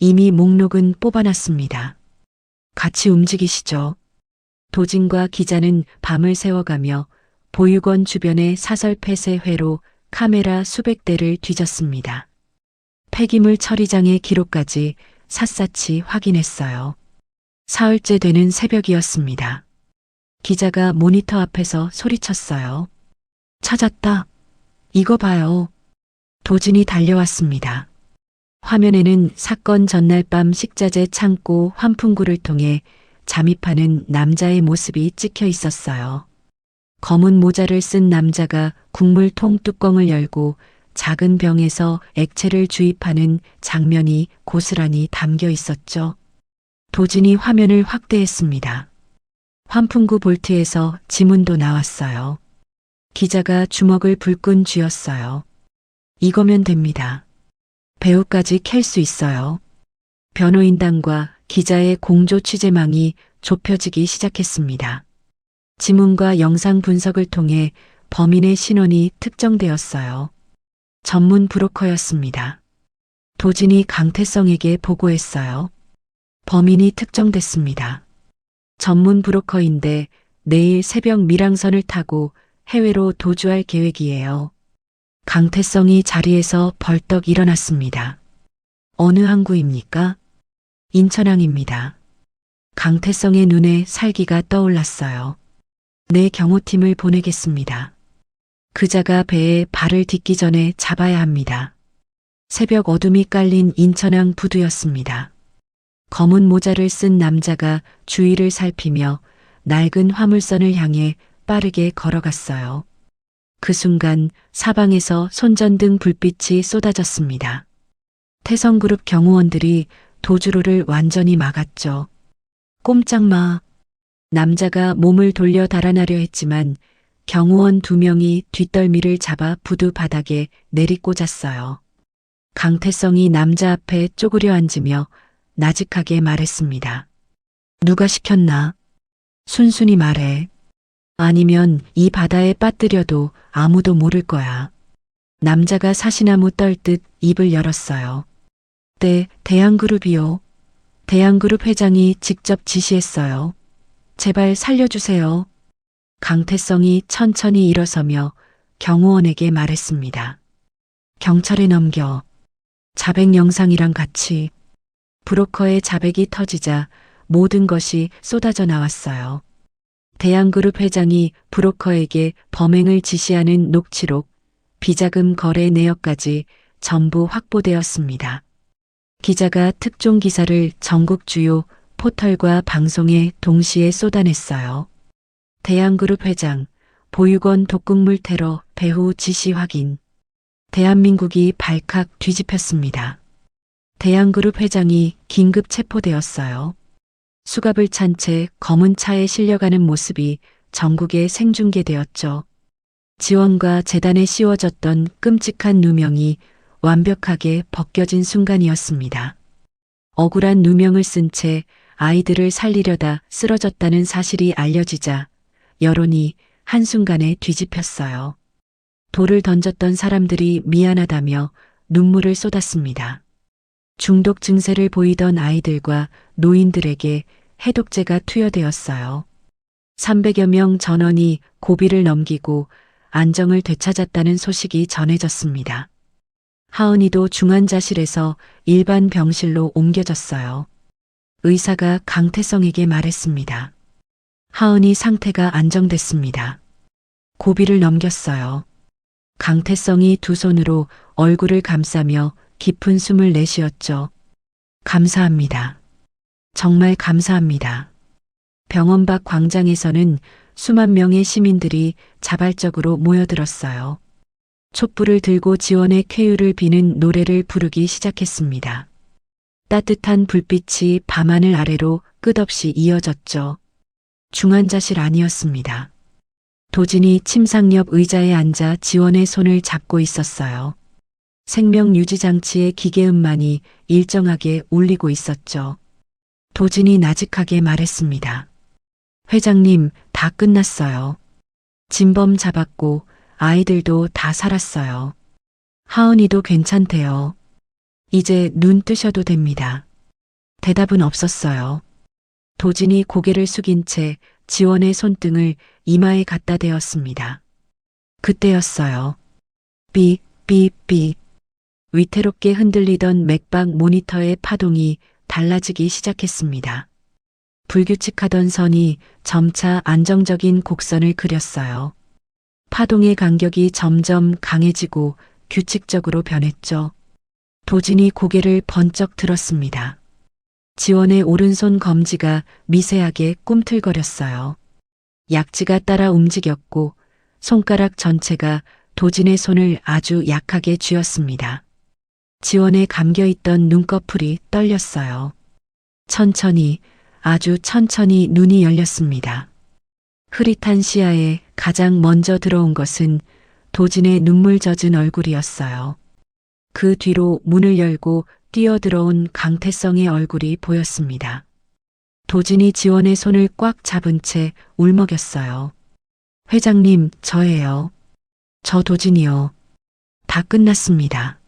이미 목록은 뽑아놨습니다. 같이 움직이시죠. 도진과 기자는 밤을 새워가며 보육원 주변의 사설 폐쇄 회로 카메라 수백 대를 뒤졌습니다. 폐기물 처리장의 기록까지 샅샅이 확인했어요. 사흘째 되는 새벽이었습니다. 기자가 모니터 앞에서 소리쳤어요. 찾았다. 이거 봐요. 도진이 달려왔습니다. 화면에는 사건 전날 밤 식자재 창고 환풍구를 통해 잠입하는 남자의 모습이 찍혀 있었어요. 검은 모자를 쓴 남자가 국물통 뚜껑을 열고 작은 병에서 액체를 주입하는 장면이 고스란히 담겨 있었죠. 도진이 화면을 확대했습니다. 환풍구 볼트에서 지문도 나왔어요. 기자가 주먹을 불끈 쥐었어요. 이거면 됩니다. 배우까지 캘 수 있어요. 변호인단과 기자의 공조 취재망이 좁혀지기 시작했습니다. 지문과 영상 분석을 통해 범인의 신원이 특정되었어요. 전문 브로커였습니다. 도진이 강태성에게 보고했어요. 범인이 특정됐습니다. 전문 브로커인데 내일 새벽 밀항선을 타고 해외로 도주할 계획이에요. 강태성이 자리에서 벌떡 일어났습니다. 어느 항구입니까? 인천항입니다. 강태성의 눈에 살기가 떠올랐어요. 내 경호팀을 보내겠습니다. 그자가 배에 발을 딛기 전에 잡아야 합니다. 새벽 어둠이 깔린 인천항 부두였습니다. 검은 모자를 쓴 남자가 주위를 살피며 낡은 화물선을 향해 빠르게 걸어갔어요. 그 순간 사방에서 손전등 불빛이 쏟아졌습니다. 태성그룹 경호원들이 도주로를 완전히 막았죠. 꼼짝 마. 남자가 몸을 돌려 달아나려 했지만 경호원 2명이 뒷덜미를 잡아 부두 바닥에 내리꽂았어요. 강태성이 남자 앞에 쪼그려 앉으며 나직하게 말했습니다. 누가 시켰나? 순순히 말해. 아니면 이 바다에 빠뜨려도 아무도 모를 거야. 남자가 사시나무 떨듯 입을 열었어요. 네, 대한그룹이요. 대한그룹 회장이 직접 지시했어요. 제발 살려주세요. 강태성이 천천히 일어서며 경호원에게 말했습니다. 경찰에 넘겨. 자백 영상이랑 같이. 브로커의 자백이 터지자 모든 것이 쏟아져 나왔어요. 대한그룹 회장이 브로커에게 범행을 지시하는 녹취록, 비자금 거래 내역까지 전부 확보되었습니다. 기자가 특종 기사를 전국 주요 포털과 방송에 동시에 쏟아냈어요. 대한그룹 회장, 보육원 독극물 테러 배후 지시 확인. 대한민국이 발칵 뒤집혔습니다. 대한그룹 회장이 긴급 체포되었어요. 수갑을 찬 채 검은 차에 실려가는 모습이 전국에 생중계되었죠. 지원과 재단에 씌워졌던 끔찍한 누명이 완벽하게 벗겨진 순간이었습니다. 억울한 누명을 쓴 채 아이들을 살리려다 쓰러졌다는 사실이 알려지자 여론이 한순간에 뒤집혔어요. 돌을 던졌던 사람들이 미안하다며 눈물을 쏟았습니다. 중독 증세를 보이던 아이들과 노인들에게 해독제가 투여되었어요. 300여 명 전원이 고비를 넘기고 안정을 되찾았다는 소식이 전해졌습니다. 하은이도 중환자실에서 일반 병실로 옮겨졌어요. 의사가 강태성에게 말했습니다. 하은이 상태가 안정됐습니다. 고비를 넘겼어요. 강태성이 두 손으로 얼굴을 감싸며 깊은 숨을 내쉬었죠. 감사합니다. 정말 감사합니다. 병원 밖 광장에서는 수만 명의 시민들이 자발적으로 모여들었어요. 촛불을 들고 지원의 쾌유를 비는 노래를 부르기 시작했습니다. 따뜻한 불빛이 밤하늘 아래로 끝없이 이어졌죠. 중환자실 아니었습니다. 도진이 침상 옆 의자에 앉아 지원의 손을 잡고 있었어요. 생명 유지 장치의 기계음만이 일정하게 울리고 있었죠. 도진이 나직하게 말했습니다. 회장님, 다 끝났어요. 진범 잡았고 아이들도 다 살았어요. 하은이도 괜찮대요. 이제 눈 뜨셔도 됩니다. 대답은 없었어요. 도진이 고개를 숙인 채 지원의 손등을 이마에 갖다 대었습니다. 그때였어요. 삑, 삑, 삑. 위태롭게 흔들리던 맥박 모니터의 파동이 달라지기 시작했습니다. 불규칙하던 선이 점차 안정적인 곡선을 그렸어요. 파동의 간격이 점점 강해지고 규칙적으로 변했죠. 도진이 고개를 번쩍 들었습니다. 지원의 오른손 검지가 미세하게 꿈틀거렸어요. 약지가 따라 움직였고 손가락 전체가 도진의 손을 아주 약하게 쥐었습니다. 지원에 감겨있던 눈꺼풀이 떨렸어요. 천천히, 아주 천천히 눈이 열렸습니다. 흐릿한 시야에 가장 먼저 들어온 것은 도진의 눈물 젖은 얼굴이었어요. 그 뒤로 문을 열고 뛰어들어온 강태성의 얼굴이 보였습니다. 도진이 지원의 손을 꽉 잡은 채 울먹였어요. 회장님, 저예요. 저 도진이요. 다 끝났습니다.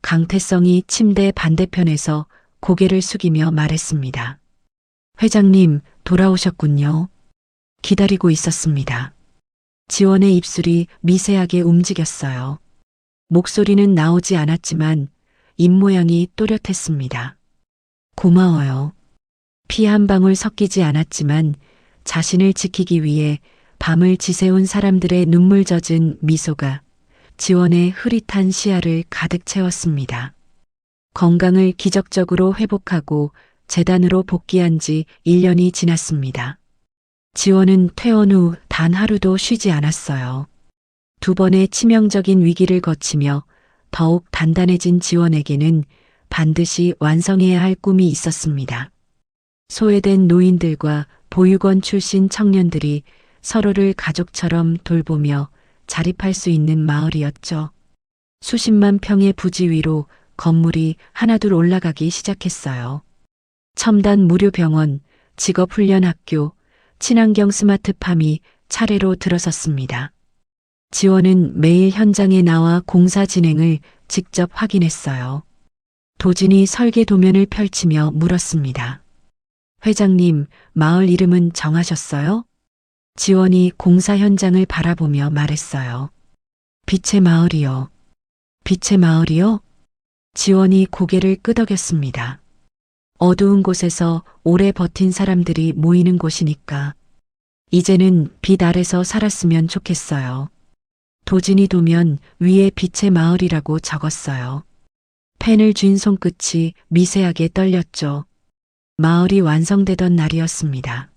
강태성이 침대 반대편에서 고개를 숙이며 말했습니다. 회장님, 돌아오셨군요. 기다리고 있었습니다. 지원의 입술이 미세하게 움직였어요. 목소리는 나오지 않았지만 입모양이 또렷했습니다. 고마워요. 피 한 방울 섞이지 않았지만 자신을 지키기 위해 밤을 지새운 사람들의 눈물 젖은 미소가 지원의 흐릿한 시야를 가득 채웠습니다. 건강을 기적적으로 회복하고 재단으로 복귀한 지 1년이 지났습니다. 지원은 퇴원 후 단 하루도 쉬지 않았어요. 2번의 치명적인 위기를 거치며 더욱 단단해진 지원에게는 반드시 완성해야 할 꿈이 있었습니다. 소외된 노인들과 보육원 출신 청년들이 서로를 가족처럼 돌보며 자립할 수 있는 마을이었죠. 수십만 평의 부지 위로 건물이 하나둘 올라가기 시작했어요. 첨단 무료 병원, 직업훈련학교, 친환경 스마트팜이 차례로 들어섰습니다. 지원은 매일 현장에 나와 공사 진행을 직접 확인했어요. 도진이 설계 도면을 펼치며 물었습니다. 회장님, 마을 이름은 정하셨어요? 지원이 공사 현장을 바라보며 말했어요. 빛의 마을이요. 빛의 마을이요? 지원이 고개를 끄덕였습니다. 어두운 곳에서 오래 버틴 사람들이 모이는 곳이니까. 이제는 빛 아래서 살았으면 좋겠어요. 도진이 도면 위에 빛의 마을이라고 적었어요. 펜을 쥔 손끝이 미세하게 떨렸죠. 마을이 완성되던 날이었습니다.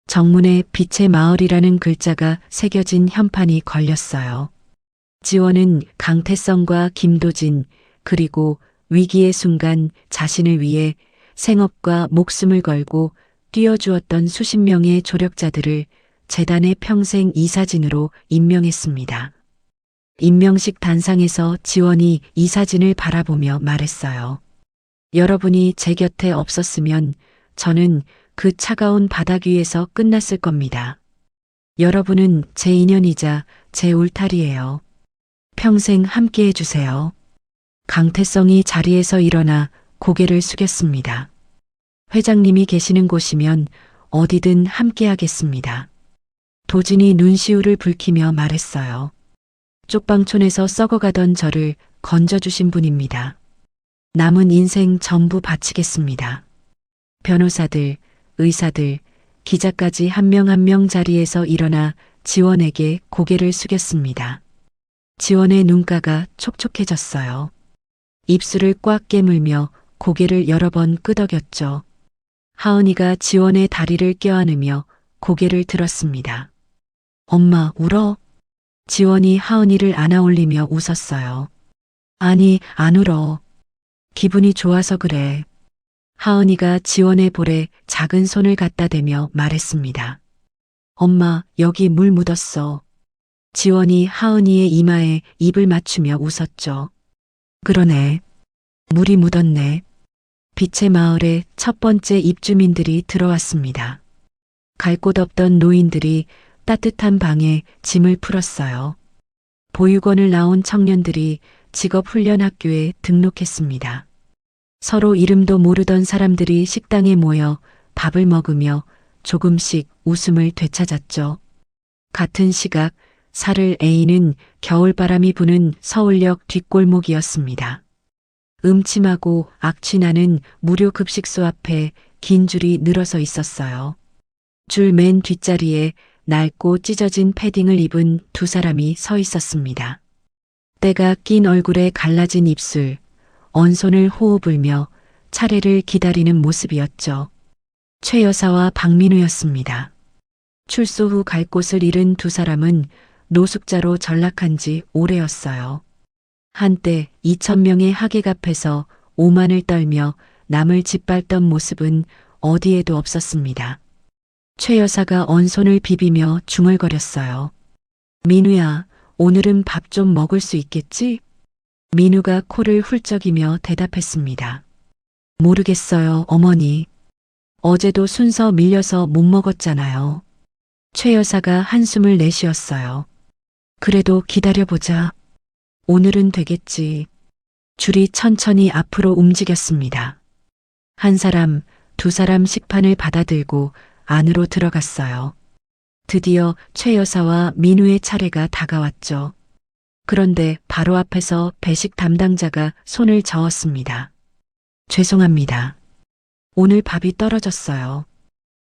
정문에 빛의 마을이라는 글자가 새겨진 현판이 걸렸어요. 지원은 강태성과 김도진 그리고 위기의 순간 자신을 위해 생업과 목숨을 걸고 뛰어주었던 수십 명의 조력자들을 재단의 평생 이사진으로 임명했습니다. 임명식 단상에서 지원이 이사진을 바라보며 말했어요. 여러분이 제 곁에 없었으면 저는 그 차가운 바닥 위에서 끝났을 겁니다. 여러분은 제 인연이자 제 울타리예요. 평생 함께 해주세요. 강태성이 자리에서 일어나 고개를 숙였습니다. 회장님이 계시는 곳이면 어디든 함께 하겠습니다. 도진이 눈시울을 붉히며 말했어요. 쪽방촌에서 썩어가던 저를 건져주신 분입니다. 남은 인생 전부 바치겠습니다. 변호사들, 의사들, 기자까지 한 명 한 명 자리에서 일어나 지원에게 고개를 숙였습니다. 지원의 눈가가 촉촉해졌어요. 입술을 꽉 깨물며 고개를 여러 번 끄덕였죠. 하은이가 지원의 다리를 껴안으며 고개를 들었습니다. 엄마, 울어? 지원이 하은이를 안아올리며 웃었어요. 아니, 안 울어. 기분이 좋아서 그래. 하은이가 지원의 볼에 작은 손을 갖다 대며 말했습니다. 엄마, 여기 물 묻었어. 지원이 하은이의 이마에 입을 맞추며 웃었죠. 그러네. 물이 묻었네. 빛의 마을에 첫 번째 입주민들이 들어왔습니다. 갈 곳 없던 노인들이 따뜻한 방에 짐을 풀었어요. 보육원을 나온 청년들이 직업훈련학교에 등록했습니다. 서로 이름도 모르던 사람들이 식당에 모여 밥을 먹으며 조금씩 웃음을 되찾았죠. 같은 시각 살을 에이는 겨울바람이 부는 서울역 뒷골목이었습니다. 음침하고 악취나는 무료 급식소 앞에 긴 줄이 늘어서 있었어요. 줄 맨 뒷자리에 낡고 찢어진 패딩을 입은 2사람이 서 있었습니다. 때가 낀 얼굴에 갈라진 입술, 언손을 호호 불며 차례를 기다리는 모습이었죠. 최 여사와 박민우였습니다. 출소 후 갈 곳을 잃은 2사람은 노숙자로 전락한 지 오래였어요. 한때 2,000명의 하객 앞에서 오만을 떨며 남을 짓밟던 모습은 어디에도 없었습니다. 최 여사가 언손을 비비며 중얼거렸어요. 민우야, 오늘은 밥 좀 먹을 수 있겠지? 민우가 코를 훌쩍이며 대답했습니다. 모르겠어요, 어머니. 어제도 순서 밀려서 못 먹었잖아요. 최 여사가 한숨을 내쉬었어요. 그래도 기다려보자. 오늘은 되겠지. 줄이 천천히 앞으로 움직였습니다. 한 사람, 두 사람 식판을 받아들고 안으로 들어갔어요. 드디어 최 여사와 민우의 차례가 다가왔죠. 그런데 바로 앞에서 배식 담당자가 손을 저었습니다. 죄송합니다. 오늘 밥이 떨어졌어요.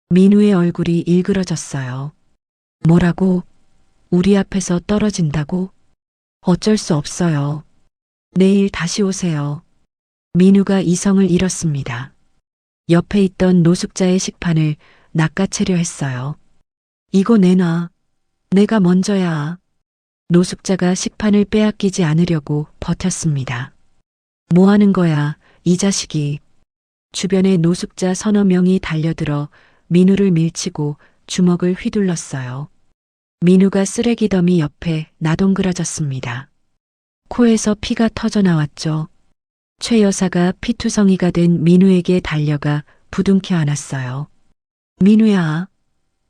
민우의 얼굴이 일그러졌어요. 뭐라고? 우리 앞에서 떨어진다고? 어쩔 수 없어요. 내일 다시 오세요. 민우가 이성을 잃었습니다. 옆에 있던 노숙자의 식판을 낚아채려 했어요. 이거 내놔. 내가 먼저야. 노숙자가 식판을 빼앗기지 않으려고 버텼습니다. 뭐 하는 거야, 이 자식이. 주변에 노숙자 서너 명이 달려들어 민우를 밀치고 주먹을 휘둘렀어요. 민우가 쓰레기 더미 옆에 나동그라졌습니다. 코에서 피가 터져 나왔죠. 최 여사가 피투성이가 된 민우에게 달려가 부둥켜 안았어요. 민우야,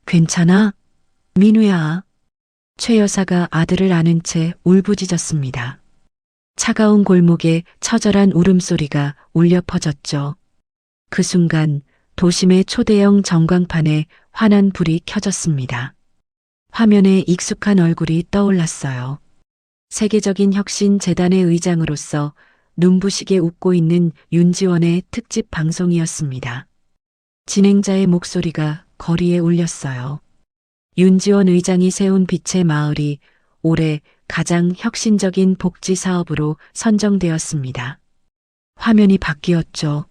괜찮아? 민우야. 최 여사가 아들을 안은 채 울부짖었습니다. 차가운 골목에 처절한 울음소리가 울려 퍼졌죠. 그 순간 도심의 초대형 전광판에 환한 불이 켜졌습니다. 화면에 익숙한 얼굴이 떠올랐어요. 세계적인 혁신 재단의 의장으로서 눈부시게 웃고 있는 윤지원의 특집 방송이었습니다. 진행자의 목소리가 거리에 울렸어요. 윤지원 의장이 세운 빛의 마을이 올해 가장 혁신적인 복지 사업으로 선정되었습니다. 화면이 바뀌었죠.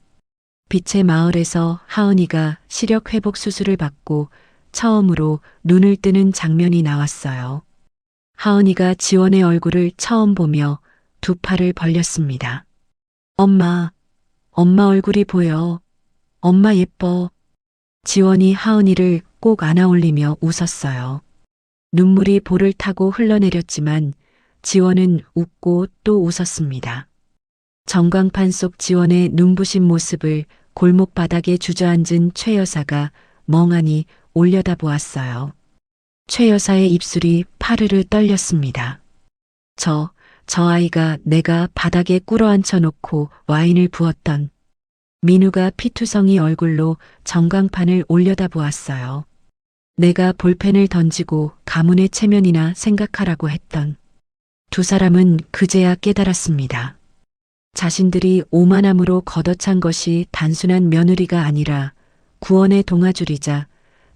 빛의 마을에서 하은이가 시력 회복 수술을 받고 처음으로 눈을 뜨는 장면이 나왔어요. 하은이가 지원의 얼굴을 처음 보며 두 팔을 벌렸습니다. 엄마, 엄마 얼굴이 보여. 엄마 예뻐. 지원이 하은이를 꼭 안아 올리며 웃었어요. 눈물이 볼을 타고 흘러내렸지만 지원은 웃고 또 웃었습니다. 전광판 속 지원의 눈부신 모습을 골목 바닥에 주저앉은 최 여사가 멍하니 올려다보았어요. 최 여사의 입술이 파르르 떨렸습니다. 저 아이가 내가 바닥에 꿇어앉혀 놓고 와인을 부었던. 민우가 피투성이 얼굴로 전광판을 올려다보았어요. 내가 볼펜을 던지고 가문의 체면이나 생각하라고 했던. 두 사람은 그제야 깨달았습니다. 자신들이 오만함으로 걷어찬 것이 단순한 며느리가 아니라 구원의 동아줄이자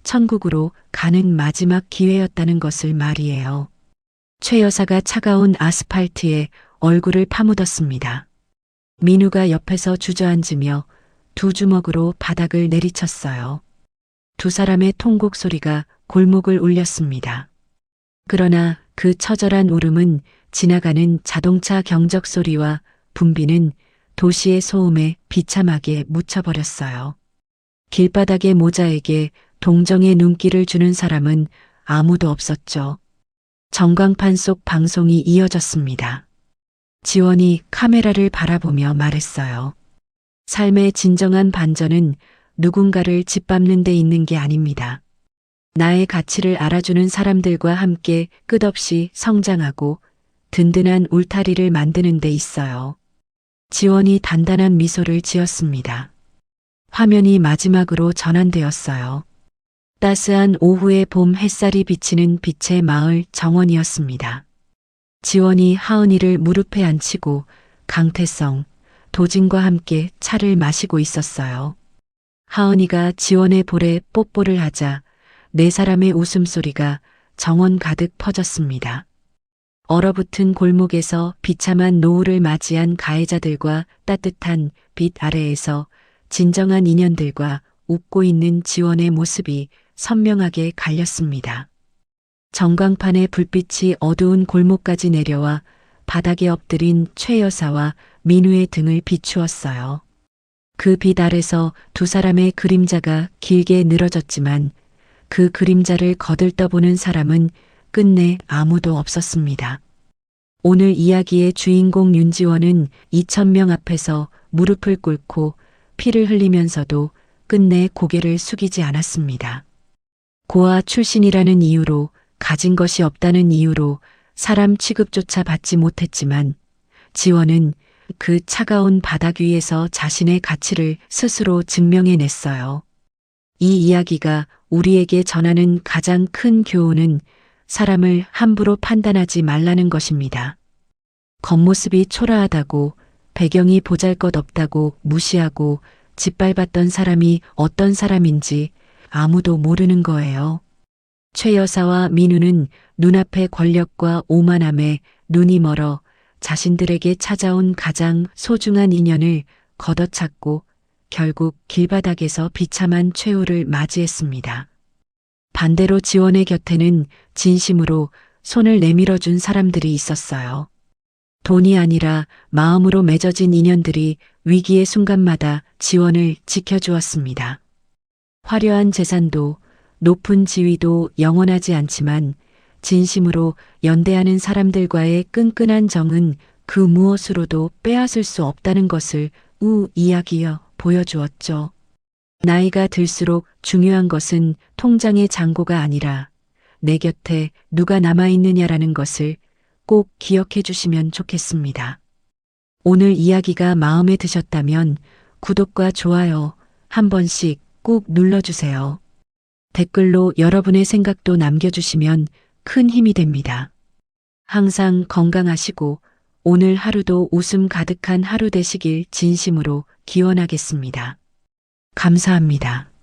천국으로 가는 마지막 기회였다는 것을 말이에요. 최 여사가 차가운 아스팔트에 얼굴을 파묻었습니다. 민우가 옆에서 주저앉으며 두 주먹으로 바닥을 내리쳤어요. 두 사람의 통곡 소리가 골목을 울렸습니다. 그러나 그 처절한 울음은 지나가는 자동차 경적 소리와 붐비는 도시의 소음에 비참하게 묻혀버렸어요. 길바닥의 모자에게 동정의 눈길을 주는 사람은 아무도 없었죠. 전광판 속 방송이 이어졌습니다. 지원이 카메라를 바라보며 말했어요. 삶의 진정한 반전은 누군가를 짓밟는 데 있는 게 아닙니다. 나의 가치를 알아주는 사람들과 함께 끝없이 성장하고 든든한 울타리를 만드는 데 있어요. 지원이 단단한 미소를 지었습니다. 화면이 마지막으로 전환되었어요. 따스한 오후의 봄 햇살이 비치는 빛의 마을 정원이었습니다. 지원이 하은이를 무릎에 앉히고 강태성, 도진과 함께 차를 마시고 있었어요. 하은이가 지원의 볼에 뽀뽀를 하자 네 사람의 웃음소리가 정원 가득 퍼졌습니다. 얼어붙은 골목에서 비참한 노후를 맞이한 가해자들과 따뜻한 빛 아래에서 진정한 인연들과 웃고 있는 지원의 모습이 선명하게 갈렸습니다. 전광판의 불빛이 어두운 골목까지 내려와 바닥에 엎드린 최 여사와 민우의 등을 비추었어요. 그 빛 아래서 두 사람의 그림자가 길게 늘어졌지만 그 그림자를 거들떠보는 사람은 끝내 아무도 없었습니다. 오늘 이야기의 주인공 윤지원은 2,000명 앞에서 무릎을 꿇고 피를 흘리면서도 끝내 고개를 숙이지 않았습니다. 고아 출신이라는 이유로, 가진 것이 없다는 이유로 사람 취급조차 받지 못했지만 지원은 그 차가운 바닥 위에서 자신의 가치를 스스로 증명해냈어요. 이 이야기가 우리에게 전하는 가장 큰 교훈은 사람을 함부로 판단하지 말라는 것입니다. 겉모습이 초라하다고, 배경이 보잘것없다고 무시하고 짓밟았던 사람이 어떤 사람인지 아무도 모르는 거예요. 최 여사와 민우는 눈앞의 권력과 오만함에 눈이 멀어 자신들에게 찾아온 가장 소중한 인연을 걷어찼고 결국 길바닥에서 비참한 최후를 맞이했습니다. 반대로 지원의 곁에는 진심으로 손을 내밀어준 사람들이 있었어요. 돈이 아니라 마음으로 맺어진 인연들이 위기의 순간마다 지원을 지켜주었습니다. 화려한 재산도 높은 지위도 영원하지 않지만 진심으로 연대하는 사람들과의 끈끈한 정은 그 무엇으로도 빼앗을 수 없다는 것을 이야기여 보여주었죠. 나이가 들수록 중요한 것은 통장의 잔고가 아니라 내 곁에 누가 남아있느냐라는 것을 꼭 기억해 주시면 좋겠습니다. 오늘 이야기가 마음에 드셨다면 구독과 좋아요 한 번씩 꼭 눌러주세요. 댓글로 여러분의 생각도 남겨주시면 큰 힘이 됩니다. 항상 건강하시고 오늘 하루도 웃음 가득한 하루 되시길 진심으로 기원하겠습니다. 감사합니다.